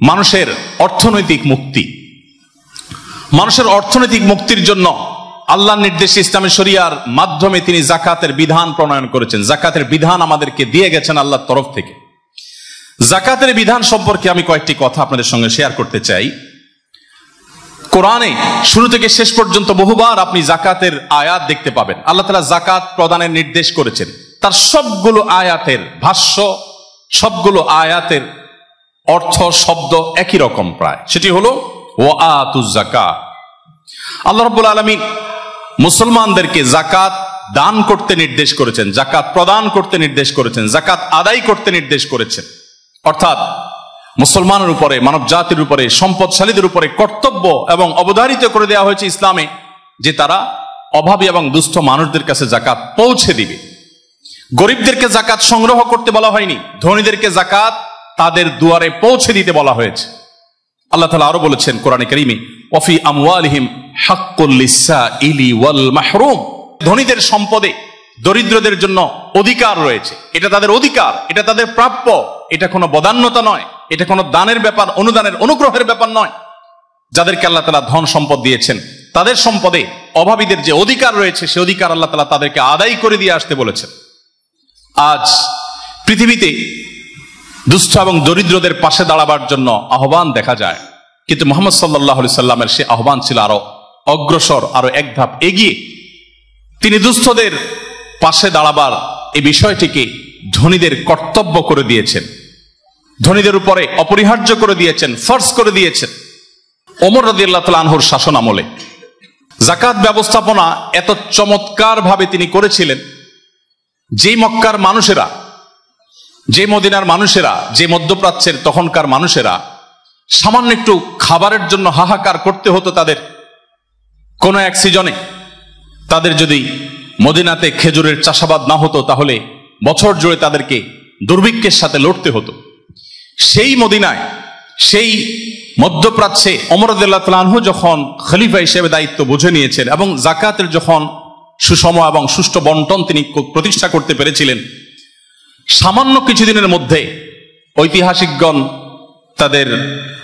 মানুষের অর্থনৈতিক মুক্তি। মানুষের অর্থনৈতিক মুক্তির জন্য আল্লাহর নির্দেশে ইসলামী শরিয়ার মাধ্যমে তিনি যাকাতের বিধান প্রণয়ন করেছেন। যাকাতের বিধান আমাদেরকে দিয়ে গেছেন আল্লাহর তরফ থেকে। যাকাতের বিধান সম্পর্কে আমি কয়েকটি কথা আপনাদের সঙ্গে শেয়ার করতে চাই। কোরআনে শুরু থেকে শেষ পর্যন্ত বহুবার আপনি যাকাতের আয়াত দেখতে পাবেন। আল্লাহ তাআলা যাকাত প্রদানের নির্দেশ করেছেন। তার সবগুলো আয়াতের ভাষ্য, সবগুলো আয়াতের অর্থ শব্দ একই রকম প্রায়, সেটি হলো ওয়াতুজ যাকাত। আল্লাহ রাব্বুল আলামিন মুসলমানদেরকে যাকাত দান করতে নির্দেশ করেছেন, যাকাত প্রদান করতে নির্দেশ করেছেন, যাকাত আদায় করতে নির্দেশ করেছেন। অর্থাৎ মুসলমানের উপরে, মানব জাতির উপরে, সম্পদশালীদের উপরে কর্তব্য এবং অবধারিত করে দেওয়া হয়েছে ইসলামে যে তারা অভাবী এবং দুস্থ মানুষদের কাছে যাকাত পৌঁছে দিবে। গরিবদেরকে যাকাত সংগ্রহ করতে বলা হয়নি, ধনীদেরকে যাকাত তাদের দুয়ারে পৌঁছে দিতে বলা হয়েছে। আল্লাহ তাআলা আরো বলেছেন কোরআনে কারীমে, ওয়াফি আমওয়ালিহিম হাক্কুল লিসাইলি ওয়াল মাহরুম। ধনীদের সম্পদে দরিদ্রদের জন্য অধিকার রয়েছে, এটা তাদের অধিকার, এটা তাদের প্রাপ্য, এটা কোনো বদান্যতা নয়, এটা কোনো দানের ব্যাপার, অনুদানের, অনুগ্রহের ব্যাপার নয়। যাদেরকে আল্লাহ তাআলা ধন সম্পদ দিয়েছেন তাদের সম্পদে অভাবীদের যে অধিকার রয়েছে সে অধিকার আল্লাহ তাআলা তাদেরকে আদায় করে দিয়ে আসতে বলেছেন। আজ পৃথিবীতে দুস্থ এবং দরিদ্রদের পাশে দাঁড়াবার জন্য আহ্বান দেখা যায়, কিন্তু মুহাম্মদ সাল্লাল্লাহু আলাইহি সাল্লামের সে আহ্বান ছিল আরো অগ্রসর, আরো এক ধাপ এগিয়ে। তিনি দুস্থদের পাশে দাঁড়াবার এই বিষয়টিকে ধনীদের কর্তব্য করে দিয়েছেন, ধনীদের উপরে অপরিহার্য করে দিয়েছেন, ফরজ করে দিয়েছেন। ওমর রাদিয়াল্লাহু তাআলা আনহুর শাসন আমলে যাকাত ব্যবস্থাপনা এত চমৎকার ভাবে তিনি করেছিলেন, যে মক্কার মানুষেরা, যে মদিনার মানুষেরা, যে মধ্যপ্রাচ্যের তখনকার মানুষেরা সামান্য একটু খাবারের জন্য হাহাকার করতে হতো তাদের, কোন এক সিজনে তাদের যদি মদিনাতে খেজুরের চাষাবাদ না হতো তাহলে বছর জুড়ে তাদেরকে দুর্ভিক্ষের সাথে লড়তে হতো। সেই মদিনায়, সেই মধ্যপ্রাচ্যে ওমর রাদিয়াল্লাহু তাআলা আনহু যখন খলিফা হিসেবে দায়িত্ব বুঝে নিয়েছেন এবং যাকাতের যখন সুষম এবং সুষ্ঠু বন্টন তিনি প্রতিষ্ঠা করতে পেরেছিলেন, সামান্য কিছুদিনের মধ্যে ঐতিহাসিকগণ তাদের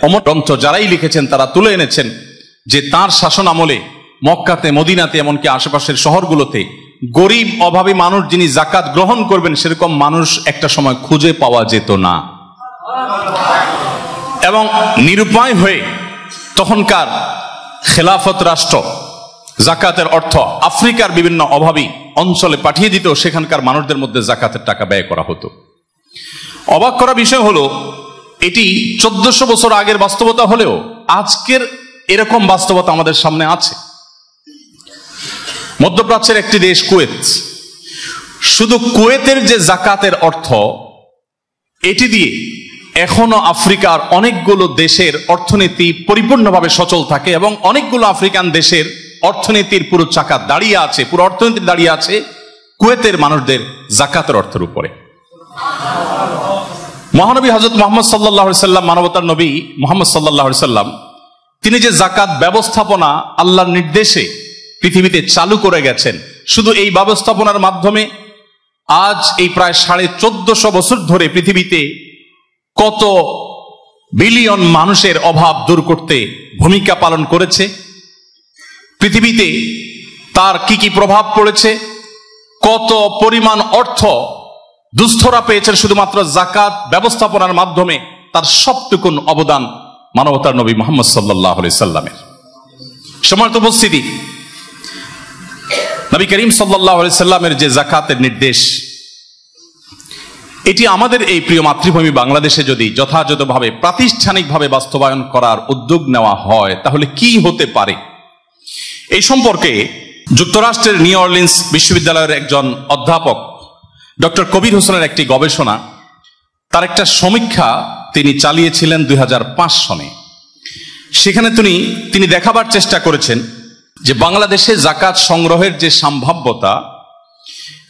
অমর গ্রন্থ যারাই লিখেছেন তারা তুলে এনেছেন যে তার শাসন আমলে মক্কাতে, মদিনাতে, এমনকি আশেপাশের শহরগুলোতে গরিব অভাবী মানুষ যিনি যাকাত গ্রহণ করবেন সেরকম মানুষ একটা সময় খুঁজে পাওয়া যেত না। এবং নিরুপায় হয়ে তখনকার খেলাফত রাষ্ট্র যাকাতের অর্থ আফ্রিকার বিভিন্ন অভাবী অঞ্চলে পাঠিয়ে দিত, সেখানকার মানুষদের মধ্যে যাকাতের টাকা ব্যয় করা হতো। অবাক করা বিষয় হলো, এটি 1400 বছর আগের বাস্তবতা হলেও আজকের এরকম বাস্তবতা আমাদের সামনে আছে। মধ্যপ্রাচ্যের একটি দেশ কুয়েত, শুধু কুয়েতের যে যাকাতের অর্থ, এটি দিয়ে এখনো আফ্রিকার অনেকগুলো দেশের অর্থনীতি পরিপূর্ণভাবে সচল থাকে এবং অনেকগুলো আফ্রিকান দেশের অর্থনীতির পুরো চাকা দাঁড়িয়ে আছে, পুরো অর্থনীতি দাঁড়িয়ে আছে কুয়েতের মানুষদের যাকাতের অর্থের উপরে। মহানবী হযরত মুহাম্মদ সাল্লাল্লাহু আলাইহি সাল্লাম, মানবতার নবী মুহাম্মদ সাল্লাল্লাহু আলাইহি সাল্লাম, তিনি যে যাকাত ব্যবস্থাপনা আল্লাহর নির্দেশে পৃথিবীতে চালু করে গেছেন, শুধু এই ব্যবস্থাপনার মাধ্যমে আজ এই প্রায় 1450 বছর ধরে পৃথিবীতে কত বিলিয়ন মানুষের অভাব দূর করতে ভূমিকা পালন করেছে, পৃথিবীতে তার কি কি প্রভাব পড়েছে, কত পরিমাণ অর্থ দুস্থরা পেয়েছেন শুধুমাত্র যাকাত ব্যবস্থাপনার মাধ্যমে, তার সবটুকুন অবদান মানবতার নবী মুহাম্মদ সাল্লাল্লাহু আলাইহি সাল্লামের। সম্মানিত উপস্থিতি, নবী করিম সাল্লাল্লাহু আলাইহি সাল্লামের যে যাকাতের নির্দেশ, এটি আমাদের এই প্রিয় মাতৃভূমি বাংলাদেশে যদি যথাযথভাবে প্রাতিষ্ঠানিকভাবে বাস্তবায়ন করার উদ্যোগ নেওয়া হয় তাহলে কি হতে পারে, এই সম্পর্কে যুক্তরাষ্ট্রের নিউ অরলিন্স বিশ্ববিদ্যালয়ের একজন অধ্যাপক ডক্টর কবির হোসেনের একটি গবেষণা, তার একটা সমীক্ষা তিনি চালিয়েছিলেন 2005 সনে। সেখানে তিনি দেখাবার চেষ্টা করেছেন যে বাংলাদেশে যাকাত সংগ্রহের যে সম্ভাব্যতা,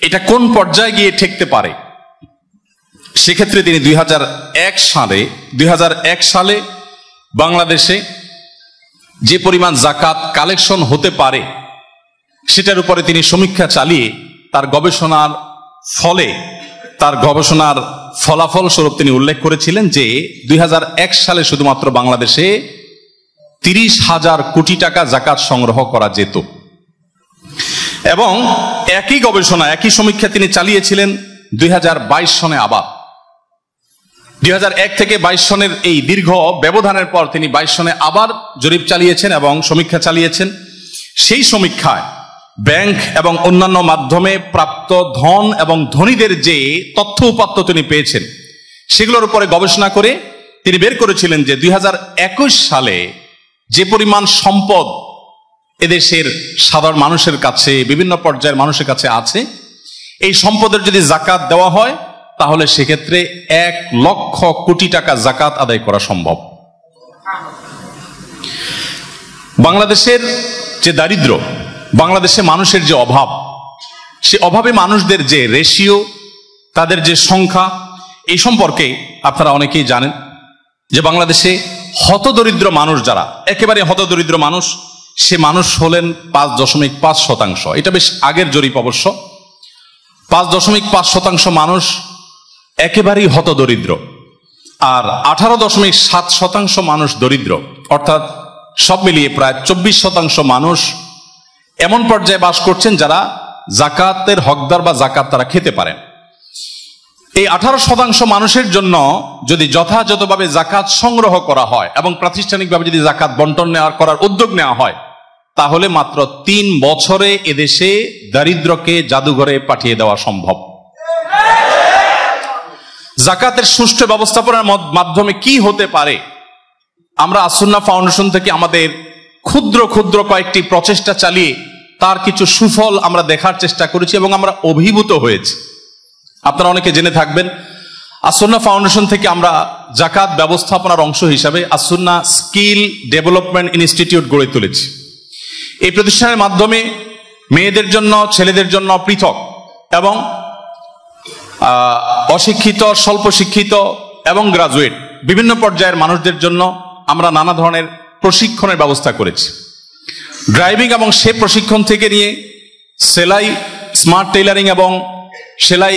এটা কোন পর্যায়ে গিয়ে ঠেকতে পারে। সেক্ষেত্রে তিনি 2001 সালে বাংলাদেশে যে পরিমাণ যাকাত কালেকশন হতে পারে সেটার উপরে তিনি সমীক্ষা চালিয়ে তার গবেষণার ফলাফল স্বরূপ তিনি উল্লেখ করেছিলেন যে 2001 সালে শুধুমাত্র বাংলাদেশে 30,000 কোটি টাকা যাকাত সংগ্রহ করা যেত। এবং একই গবেষণা, একই সমীক্ষা তিনি চালিয়েছিলেন 2022 সনে আবার। 2001 থেকে 22 সনের এই দীর্ঘ ব্যবধানের পর তিনি 22 সনে আবার জরিপ চালিয়েছেন এবং সমীক্ষা চালিয়েছেন। সেই সমীক্ষায় ব্যাংক এবং অন্যান্য মাধ্যমে প্রাপ্ত ধন এবং ধনীদের যে তথ্য উপাত্ত তিনি পেয়েছেন সেগুলোর উপরে গবেষণা করে তিনি বের করেছিলেন যে 2021 সালে যে পরিমাণ সম্পদ এদেশের সাধারণ মানুষের কাছে, বিভিন্ন পর্যায়ের মানুষের কাছে আছে, এই সম্পদের যদি যাকাত দেওয়া হয় তাহলে সেক্ষেত্রে 1 লক্ষ কোটি টাকা যাকাত আদায় করা সম্ভব। বাংলাদেশের যে দারিদ্র, বাংলাদেশে মানুষের যে অভাব, সে অভাবে মানুষদের যে রেশিও, তাদের যে সংখ্যা, এই সম্পর্কে আপনারা অনেকেই জানেন যে বাংলাদেশে হতদরিদ্র মানুষ যারা, একেবারে হতদরিদ্র মানুষ, সে মানুষ হলেন 5.5%। এটা বেশ আগের জরিপ অবশ্য। 5.5% মানুষ একেবারেই হতদরিদ্র, আর 18.7% মানুষ দরিদ্র, অর্থাৎ সব মিলিয়ে প্রায় 24% মানুষ এমন পর্যায়ে বাস করছেন যারা যাকাতের হকদার বা যাকাত তারা খেতে পারেন। এই 18% মানুষের জন্য যদি যথাযথভাবে যাকাত সংগ্রহ করা হয় এবং প্রাতিষ্ঠানিকভাবে যদি যাকাত বন্টন করার উদ্যোগ নেওয়া হয় তাহলে মাত্র 3 বছরে এদেশে দারিদ্রকে জাদুঘরে পাঠিয়ে দেওয়া সম্ভব। যাকাতের সুষ্ঠু ব্যবস্থাপনার মাধ্যমে কি হতে পারে, আমরা আসুন্নাহ ফাউন্ডেশন থেকে আমাদের ক্ষুদ্র ক্ষুদ্র কয়েকটি প্রচেষ্টা চালিয়ে তার কিছু সুফল আমরা দেখার চেষ্টা করেছি এবং আমরা অভিভূত হয়েছি। আপনারা অনেকে জেনে থাকবেন, আসুন্নাহ ফাউন্ডেশন থেকে আমরা যাকাত ব্যবস্থাপনার অংশ হিসাবে আসুন্নাহ স্কিল ডেভেলপমেন্ট ইনস্টিটিউট গড়ে তুলেছি। এই প্রতিষ্ঠানের মাধ্যমে মেয়েদের জন্য ছেলেদের জন্য পৃথক, এবং অশিক্ষিত, স্বল্প শিক্ষিত এবং গ্রাজুয়েট বিভিন্ন পর্যায়ের মানুষদের জন্য আমরা নানা ধরনের প্রশিক্ষণের ব্যবস্থা করেছি। ড্রাইভিং এবং সে প্রশিক্ষণ থেকে নিয়ে সেলাই, স্মার্ট টেইলারিং এবং সেলাই,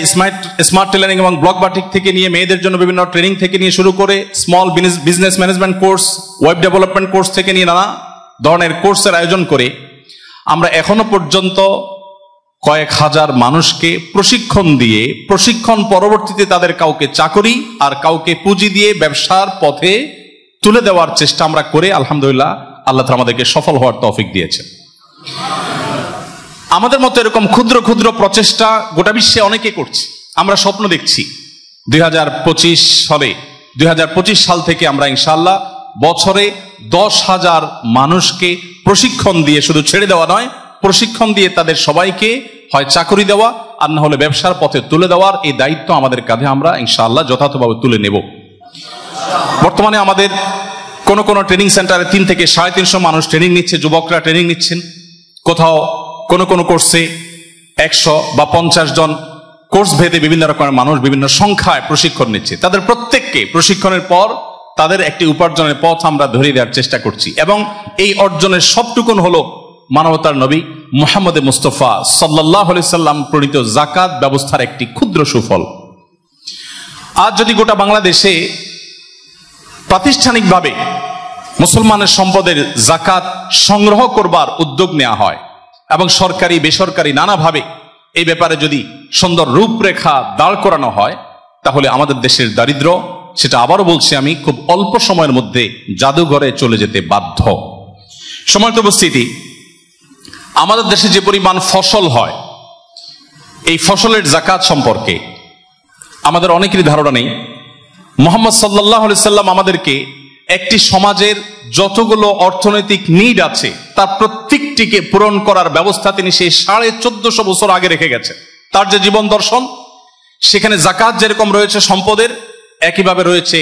স্মার্ট টেইলারিং এবং ব্লক বাটিক থেকে নিয়ে মেয়েদের জন্য বিভিন্ন ট্রেনিং থেকে নিয়ে শুরু করে small business management course, web development course থেকে নিয়ে নানা ধরনের কোর্সের আয়োজন করে আমরা এখনো পর্যন্ত কয়েক হাজার মানুষকে প্রশিক্ষণ দিয়ে, প্রশিক্ষণ পরবর্তীতে তাদের কাউকে চাকরি আর কাউকে পুঁজি দিয়ে ব্যবসার পথে তুলে দেওয়ার চেষ্টা আমরা করে আলহামদুলিল্লাহ আল্লাহ তাআলা আমাদেরকে সফল হওয়ার তৌফিক দিয়েছেন। আমাদের মতো এরকম ক্ষুদ্র ক্ষুদ্র প্রচেষ্টা গোটা বিশ্বে অনেকে করছে। আমরা স্বপ্ন দেখছি 2025 সাল থেকে আমরা ইনশাআল্লাহ বছরে 10,000 মানুষকে প্রশিক্ষণ দিয়ে, শুধু ছেড়ে দেওয়া নয়, প্রশিক্ষণ দিয়ে তাদের সবাইকে হয় চাকরি দেওয়া আর না হলে ব্যবসার পথে তুলে দেওয়ার এই দায়িত্ব আমাদের কাঁধে আমরা ইনশাআল্লাহ যথাযথভাবে তুলে নেব। বর্তমানে আমাদের কোন কোন ট্রেনিং সেন্টারে 3 থেকে 350 মানুষ ট্রেনিং নিচ্ছে, যুবকরা ট্রেনিং নিচ্ছেন। কোথাও কোন কোন কোর্সে 100 বা 50 জন কোর্স ভেদে বিভিন্ন রকমের মানুষ বিভিন্ন সংখ্যায় প্রশিক্ষণ নিচ্ছে। তাদের প্রত্যেককে প্রশিক্ষণের পর তাদের একটি উপার্জনের পথ আমরা ধরিয়ে দেওয়ার চেষ্টা করছি, এবং এই অর্জনের সবটুকুন হলো মানবতার নবী মুহাম্মদ মুস্তাফা সাল্লাল্লাহু আলাইহি সাল্লাম প্রণীত যাকাত ব্যবস্থার একটি ক্ষুদ্র সুফল। আজ যদি গোটা বাংলাদেশে প্রাতিষ্ঠানিকভাবে মুসলমানের সম্পদের যাকাত সংগ্রহ করবার উদ্যোগ নেওয়া হয় এবং সরকারি বেসরকারি নানাভাবে এই ব্যাপারে যদি সুন্দর রূপরেখা দাঁড় করানো হয়, তাহলে আমাদের দেশের দারিদ্র, সেটা আবারও বলছি আমি, খুব অল্প সময়ের মধ্যে জাদুঘরে চলে যেতে বাধ্য। সম্মানিত উপস্থিতি, আমাদের দেশে যে পরিমাণ ফসল হয়, এই ফসলের যাকাত সম্পর্কে আমাদের অনেকেরই ধারণা নেই। মুহাম্মদ সাল্লাল্লাহু আলাইহি সাল্লাম আমাদেরকে একটি সমাজের যতগুলো অর্থনৈতিক নিড আছে তার প্রত্যেকটিকে পূরণ করার ব্যবস্থা তিনি সেই 1450 বছর আগে রেখে গেছেন। তার যে জীবন দর্শন, সেখানে যাকাত যেরকম রয়েছে সম্পদের, একইভাবে রয়েছে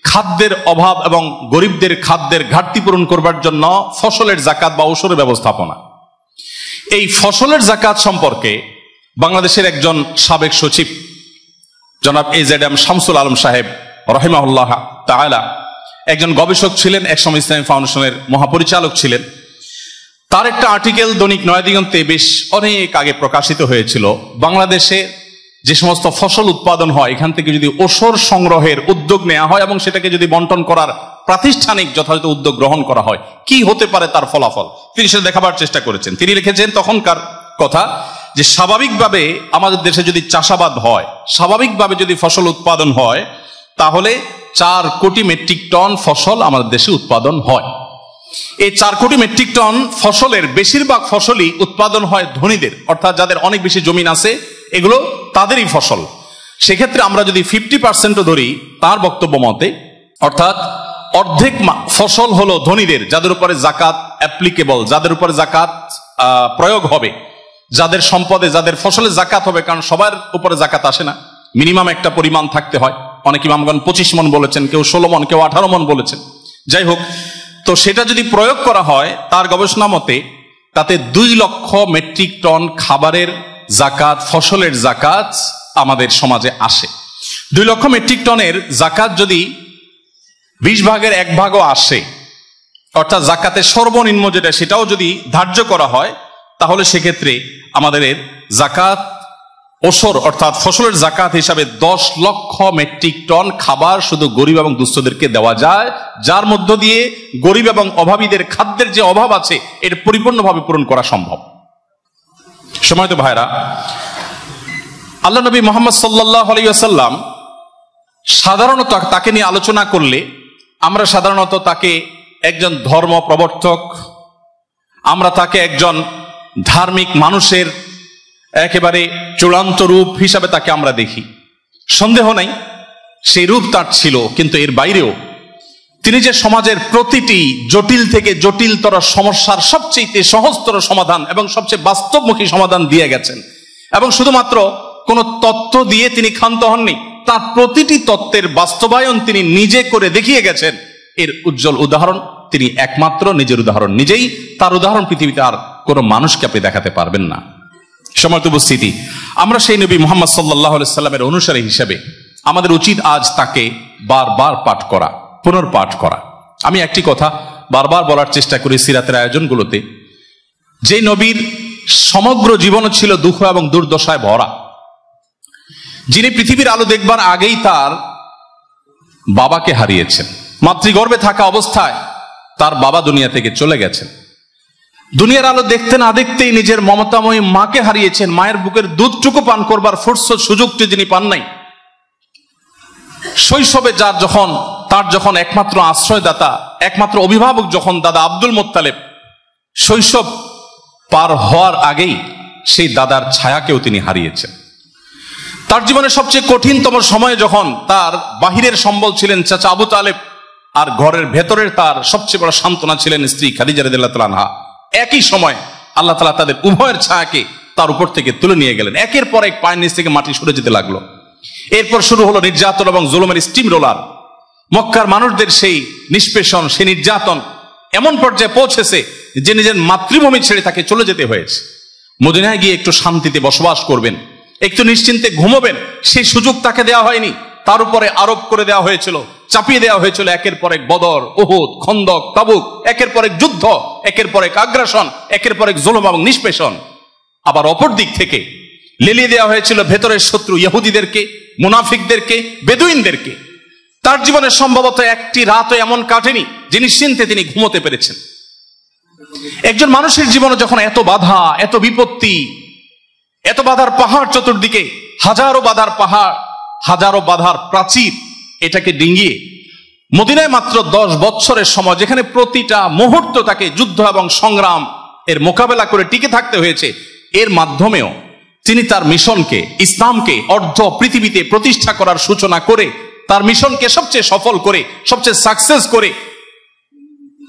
খাদ্যের অভাব এবং গরিবদের খাদ্যের ঘাটতি পূরণ করবার জন্য ফসলের যাকাত বা ওসরের ব্যবস্থাপনা। এই ফসলের যাকাত সম্পর্কে বাংলাদেশের একজন সাবেক সচিব জনাব AZM শামসুল আলম সাহেব রহিমাহুল্লাহ তাআলা একজন গবেষক ছিলেন, একসময় ইসলামী ফাউন্ডেশনের মহাপরিচালক ছিলেন। তার একটা আর্টিকেল দৈনিক নয়াদিগন্তে বেশ অনেক আগে প্রকাশিত হয়েছিল। বাংলাদেশে যে সমস্ত ফসল উৎপাদন হয়, এখান থেকে যদি ওসর সংগ্রহের উদ্যোগ নেওয়া হয় এবং সেটাকে যদি বন্টন করার প্রাতিষ্ঠানিক যথাযথ উদ্যোগ গ্রহণ করা হয়, কি হতে পারে তার ফলাফল, তিনি সেটা দেখাবার চেষ্টা করেছেন। তিনি লিখেছেন তখনকার কথা যে স্বাভাবিকভাবে আমাদের দেশে যদি চাষাবাদ হয়, স্বাভাবিকভাবে যদি ফসল উৎপাদন হয়, তাহলে 4 কোটি মেট্রিক টন ফসল আমাদের দেশে উৎপাদন হয়। এই 4 কোটি মেট্রিক টন ফসলের বেশিরভাগ ফসলই উৎপাদন হয় ধনীদের, অর্থাৎ যাদের অনেক বেশি জমিন আছে, এগুলো তাদেরই ফসল। সেক্ষেত্রে আমরা যদি 50% ধরি তার বক্তব্য মতে, অর্থাৎ অর্ধেক ফসল হলো ধনীদের, যাদের উপরে যাকাত অ্যাপ্লিকেবল, যাদের উপরে যাকাত প্রয়োগ হবে, যাদের সম্পদে, যাদের ফসলে যাকাত হবে। কারণ সবার উপরে যাকাত আসে না, মিনিমাম একটা পরিমাণ থাকতে হয়। অনেক ইমামগণ 25 মণ বলেছেন, কেউ 16 মণ, কেউ 18 মণ বলেছেন। যাই হোক, তো সেটা যদি প্রয়োগ করা হয়, তার গবেষণা মতে তাতে 2 লক্ষ মেট্রিক টন খাবারের যাকাত, ফসলের যাকাত আমাদের সমাজে আসে। 2 লক্ষ মেট্রিক টনের যাকাত যদি 20 ভাগের 1 ভাগও আসে, অর্থাৎ যাকাতের সর্বনিম্ন যেটা, সেটাও যদি ধার্য করা হয়, তাহলে সেক্ষেত্রে আমাদের যাকাত ওসর অর্থাৎ ফসলের যাকাত হিসাবে 10 লক্ষ মেট্রিক টন খাবার শুধু গরিব এবং দুস্থদেরকে দেওয়া যায়, যার মধ্য দিয়ে গরিব এবং অভাবীদের খাদ্যের যে অভাব আছে এটা পরিপূর্ণভাবে পূরণ করা সম্ভব। সম্মানিত ভাইরা, আল্লাহ নবী মুহাম্মদ সাল্লাল্লাহু আলাইহি ওয়াসাল্লাম সাধারণত তাকে নিয়ে আলোচনা করলে আমরা সাধারণত তাকে একজন ধর্ম প্রবর্তক, আমরা তাকে একজন ধার্মিক মানুষের একেবারে চূড়ান্ত রূপ হিসাবে তাকে আমরা দেখি। সন্দেহ নাই সেই রূপ তার ছিল, কিন্তু এর বাইরেও তিনি যে সমাজের প্রতিটি জটিল থেকে জটিলতর সমস্যার সবচেয়ে সহজতর সমাধান এবং সবচেয়ে বাস্তবমুখী সমাধান দিয়ে গেছেন, এবং শুধুমাত্র কোনো তত্ত্ব দিয়ে তিনি ক্ষান্ত হননি, তার প্রতিটি তত্ত্বের বাস্তবায়ন তিনি নিজে করে দেখিয়ে গেছেন। এর উজ্জ্বল উদাহরণ তিনি একমাত্র, নিজের উদাহরণ নিজেই, তার উদাহরণ পৃথিবীতে আর কোনো মানুষকে আপনি দেখাতে পারবেন না। সম্মানিত উপস্থিতি, আমরা সেই নবী মুহাম্মদ সাল্লাল্লাহু আলাইহি সাল্লামের অনুসারী হিসেবে আমাদের উচিত আজ তাকে বারবার পাঠ করা, পুনর্পাঠ করা। আমি একটি কথা বারবার বলার চেষ্টা করি সিরাতের আয়োজনগুলোতে, যে নবীর সমগ্র জীবন ছিল দুঃখ এবং দুর্দশায় ভরা, যিনি পৃথিবীর আলো দেখবার আগেই তার বাবাকে হারিয়েছেন, মাতৃগর্ভে থাকা অবস্থায় তার বাবা দুনিয়া থেকে চলে গেছেন, দুনিয়ার আলো দেখতে না দেখতেই নিজের মমতাময়ী মাকে হারিয়েছেন, মায়ের বুকের দুধটুকু পান করবার ফুরসত সুযোগটি যিনি পান নাই, শৈশবে তার যখন একমাত্র আশ্রয়দাতা, একমাত্র অভিভাবক যখন দাদা আব্দুল মোত্তালেব, শৈশব পার হওয়ার আগেই সেই দাদার ছায়াকেও তিনি হারিয়েছেন। তার জীবনের সবচেয়ে কঠিনতম সময়ে যখন তার বাহিরের সম্বল ছিলেন চাচা আবু তালেব, আর ঘরের ভেতরের তার সবচেয়ে বড় সান্ত্বনা ছিলেন স্ত্রী খাদিজা রাদিয়াল্লাহু তাআলা আনহা, একই সময় আল্লাহ তাআলা তাদের উভয়ের ছায়াকে তার উপর থেকে তুলে নিয়ে গেলেন। একের পর এক পায়ের নিচ থেকে মাটি সরে যেতে লাগলো। এরপর শুরু হলো নির্যাতন এবং জুলুমের স্টিম রোলার। মক্কার মানুষদের সেই নিষ্পেষণ, সেই নির্যাতন এমন পর্যায়ে পৌঁছেছে যে নিজের মাতৃভূমি ছেড়ে তাকে চলে যেতে হয়েছে। মদিনায় গিয়ে একটু শান্তিতে বসবাস করবেন, একটু নিশ্চিন্তে ঘুমোবেন, সেই সুযোগ তাকে দেওয়া হয়নি। তার উপরে আরোপ করে দেওয়া হয়েছিল, চাপিয়ে দেওয়া হয়েছিল একের পর এক বদর, উহুদ, খন্দক, তাবুক, একের পর এক যুদ্ধ, একের পর এক আগ্রাসন, একের পর এক জুলুম এবং নিষ্পেষণ। আবার অপর দিক থেকে লেলিয়ে দেওয়া হয়েছিল ভেতরের শত্রু ইহুদিদেরকে, মুনাফিকদেরকে, বেদুইনদেরকে। তার জীবনে সম্ভবত একটি রাতও এমন কাটেনি যে নিশ্চিন্তে তিনি ঘুমোতে পেরেছেন। একজন মানুষের জীবনে যখন এত বাধা, এত বিপত্তি, এত বাধার পাহাড় চতুর্দিকে, হাজারো বাধার পাহাড়, হাজারো বাধার প্রাচীর, এটাকে ডিঙ্গিয়ে মদিনায় মাত্র 10 বছরের সময়, যেখানে প্রতিটা মুহূর্ত তাকে যুদ্ধ এবং সংগ্রাম এর মোকাবেলা করে টিকে থাকতে হয়েছে, এর মাধ্যমেও তিনি তার মিশনকে, ইসলামকে অর্ধ পৃথিবীতে প্রতিষ্ঠা করার সূচনা করে, তার মিশনকে সবচেয়ে সফল করে, সবচেয়ে সাকসেস করে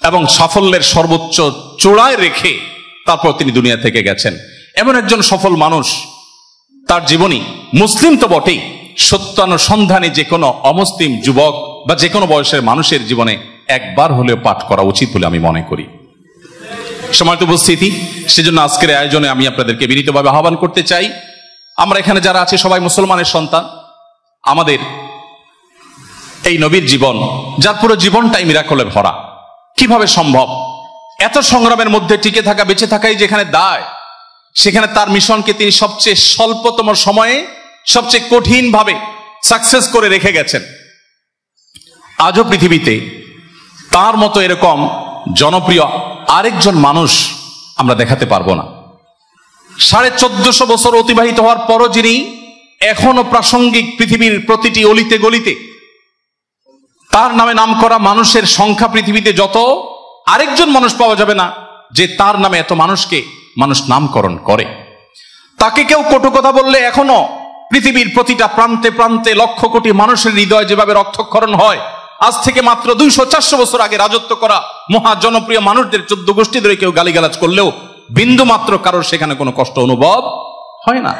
এবং সাফল্যের সর্বোচ্চ চূড়ায় রেখে তারপর তিনি দুনিয়া থেকে গেছেন। এমন একজন সফল মানুষ, তার জীবনী মুসলিম তো বটেই, সত্যানুসন্ধানে যে কোনো অমুসলিম যুবক বা যে কোনো বয়সের মানুষের জীবনে একবার হলেও পাঠ করা উচিত বলে আমি মনে করি। সম্মানিত উপস্থিতি, সেজন্য আজকের আয়োজনে আমি আপনাদেরকে বিনীতভাবে আহ্বান করতে চাই, আমরা এখানে যারা আছি সবাই মুসলমানের সন্তান। আমাদের এই নবীর জীবন, যার পুরো জীবনটাই মিরাকলে ভরা, কিভাবে সম্ভব? এত সংগ্রামের মধ্যে টিকে থাকা, বেঁচে থাকাই যেখানে দায়, সেখানে তার মিশনকে তিনি সবচেয়ে স্বল্পতম সময়ে সবচেয়ে কঠিন ভাবে সাকসেস করে রেখে গেছেন। আজও পৃথিবীতে তার মতো এরকম জনপ্রিয় আরেকজন মানুষ আমরা দেখাতে পারবো না। 1450 বছর অতিবাহিত হওয়ার পরও যিনি এখনো প্রাসঙ্গিক পৃথিবীর প্রতিটি অলিতে গলিতে, তার নামে নাম করা মানুষের সংখ্যা পৃথিবীতে যত, আরেকজন মানুষ পাওয়া যাবে না যে তার নামে এত মানুষকে মানুষ নামকরণ করে। তাকে কেউ কটু কথা বললে এখনো পৃথিবীর প্রতিটা প্রান্তে প্রান্তে লক্ষ কোটি মানুষের হৃদয় যেভাবে রক্তক্ষরণ হয়, আজ থেকে মাত্র 200-400 বছর আগে রাজত্ব করা মহা জনপ্রিয় মানুষদের 14 গোষ্ঠী ধরে কেউ গালিগালাজ করলেও বিন্দু মাত্র কারোর সেখানে কোনো কষ্ট অনুভব হয় না।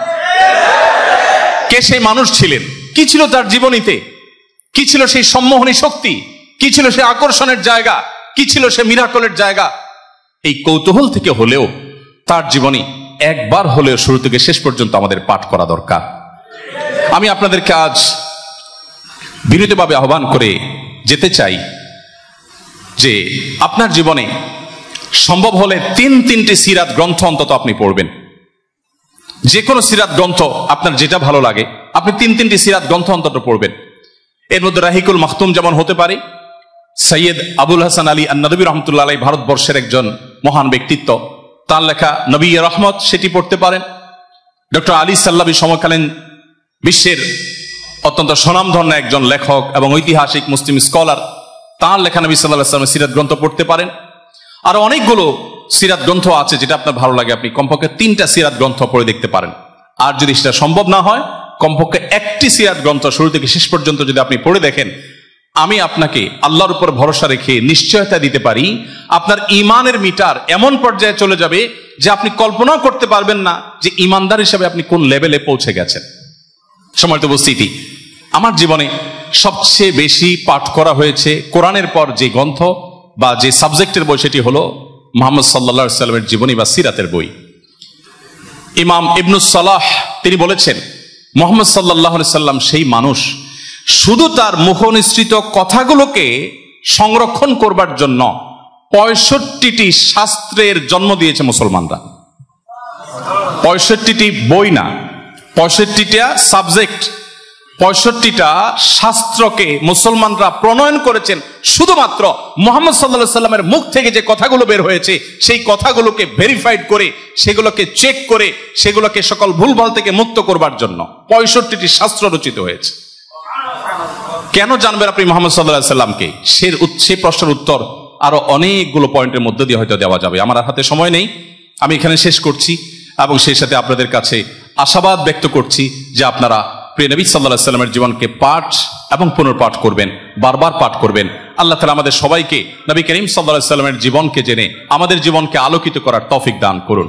কে সেই মানুষ ছিলেন? কি ছিল তার জীবনীতে? কি ছিল সেই সম্মোহনী শক্তি? কি ছিল সেই আকর্ষণের জায়গা? কি ছিল সে মিরাকলের জায়গা? এই কৌতূহল থেকে হলেও তার জীবনী একবার হলেও শুরু থেকে শেষ পর্যন্ত আমাদের পাঠ করা দরকার। আমি আপনাদেরকে আজ বিনীতভাবে আহ্বান করে যেতে চাই যে আপনার জীবনে সম্ভব হলে 3-3টি সিরাত গ্রন্থ অন্তত আপনি পড়বেন। যে কোনো সিরাত গ্রন্থ আপনার যেটা ভালো লাগে, আপনি 3-3টি সিরাত গ্রন্থ অন্তত পড়বেন। এর মধ্যে রাহিকুল মাখতুম যেমন হতে পারে, সৈয়দ আবুল হাসান আলী আন-নদভী রহমতুল্লাহ আলাইহি ভারতবর্ষের একজন মহান ব্যক্তিত্ব, তার লেখা নবী রহমত সেটি পড়তে পারেন। ডক্টর আলী সাল্লাবী সমকালীন বিশ্বের অত্যন্ত স্বনামধন্য একজন লেখক এবং ঐতিহাসিক মুসলিম স্কলার, তার লেখা নবী সাল্লাল্লাহু আলাইহি ওয়াসাল্লামের সিরাত গ্রন্থ পড়তে পারেন। আরো অনেকগুলো সিরাত গ্রন্থ আছে, যেটা আপনার ভালো লাগে আপনি কমপক্ষে 3টা সিরাত গ্রন্থ পড়ে দেখতে পারেন। আর যদি সেটা সম্ভব না হয়, কমপক্ষে একটি সিরাত গ্রন্থ শুরু থেকে শেষ পর্যন্ত যদি আপনি পড়ে দেখেন, আমি আপনাকে আল্লাহর উপর ভরসা রেখে নিশ্চয়তা দিতে পারি আপনার ঈমানের মিটার এমন পর্যায়ে চলে যাবে যে আপনি কল্পনাও করতে পারবেন না যে ঈমানদার হিসেবে আপনি কোন লেভেলে পৌঁছে গেছেন। সম্মানিত উপস্থিতি, আমার জীবনে সবচেয়ে বেশি পাঠ করা হয়েছে কোরআনের পর যে গ্রন্থ বা যে সাবজেক্টের বই, সেটি হলো মুহাম্মদ সাল্লাল্লাহু আলাইহি সাল্লামের জীবনী বা সিরাতের বই। ইমাম ইবনুস সালাহ তিনি বলেছেন, মুহাম্মদ সাল্লাল্লাহু আলাইহি সাল্লাম সেই মানুষ, শুধু তার মুখনিসৃত কথাগুলোকে সংরক্ষণ করবার জন্য 65টি শাস্ত্রের জন্ম দিয়েছে মুসলমানরা। 65টি বই না, 65টা সাবজেক্ট, 65টা শাস্ত্রকে মুসলমানরা প্রণয়ন করেছেন শুধুমাত্র মুহাম্মদ সাল্লাল্লাহু আলাইহি সাল্লামের মুখ থেকে যে কথাগুলো বের হয়েছে সেই কথাগুলোকে ভেরিফাইড করে, সেগুলোকে চেক করে, সেগুলোকে সকল ভুলভাল থেকে মুক্ত করবার জন্য 65টি শাস্ত্র রচিত হয়েছে। কেন জানবেন আপনি মুহাম্মদ সাল্লাল্লাহু আলাইহি সাল্লামকে? সে প্রশ্নের উত্তর আরো অনেকগুলো পয়েন্টের মধ্যে দিয়ে হয়তো দেওয়া যাবে। আমার হাতে সময় নেই, আমি এখানে শেষ করছি এবং সেই সাথে আপনাদের কাছে আশাবাদ ব্যক্ত করছি যে আপনারা প্রিয় নবী সাল্লাল্লাহু আলাইহি সাল্লামের জীবনকে পাঠ এবং পুনর্পাঠ করবেন, বারবার পাঠ করবেন। আল্লাহ তাআলা আমাদের সবাইকে নবী করিম সাল্লাল্লাহু আলাইহি সাল্লামের জীবনকে জেনে আমাদের জীবনকে আলোকিত করার তৌফিক দান করুন।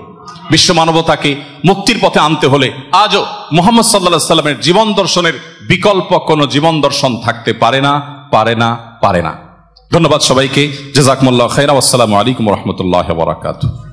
বিশ্ব মানবতাকে মুক্তির পথে আনতে হলে আজও মুহাম্মদ সাল্লাল্লাহু আলাইহি সাল্লামের জীবন দর্শনের বিকল্প কোনো জীবন দর্শন থাকতে পারে না, পারে না, পারে না। ধন্যবাদ সবাইকে। জাযাকুমুল্লাহু খাইরা। আসসালামু আলাইকুম ওয়া রাহমাতুল্লাহি ওয়া বারাকাতুহু।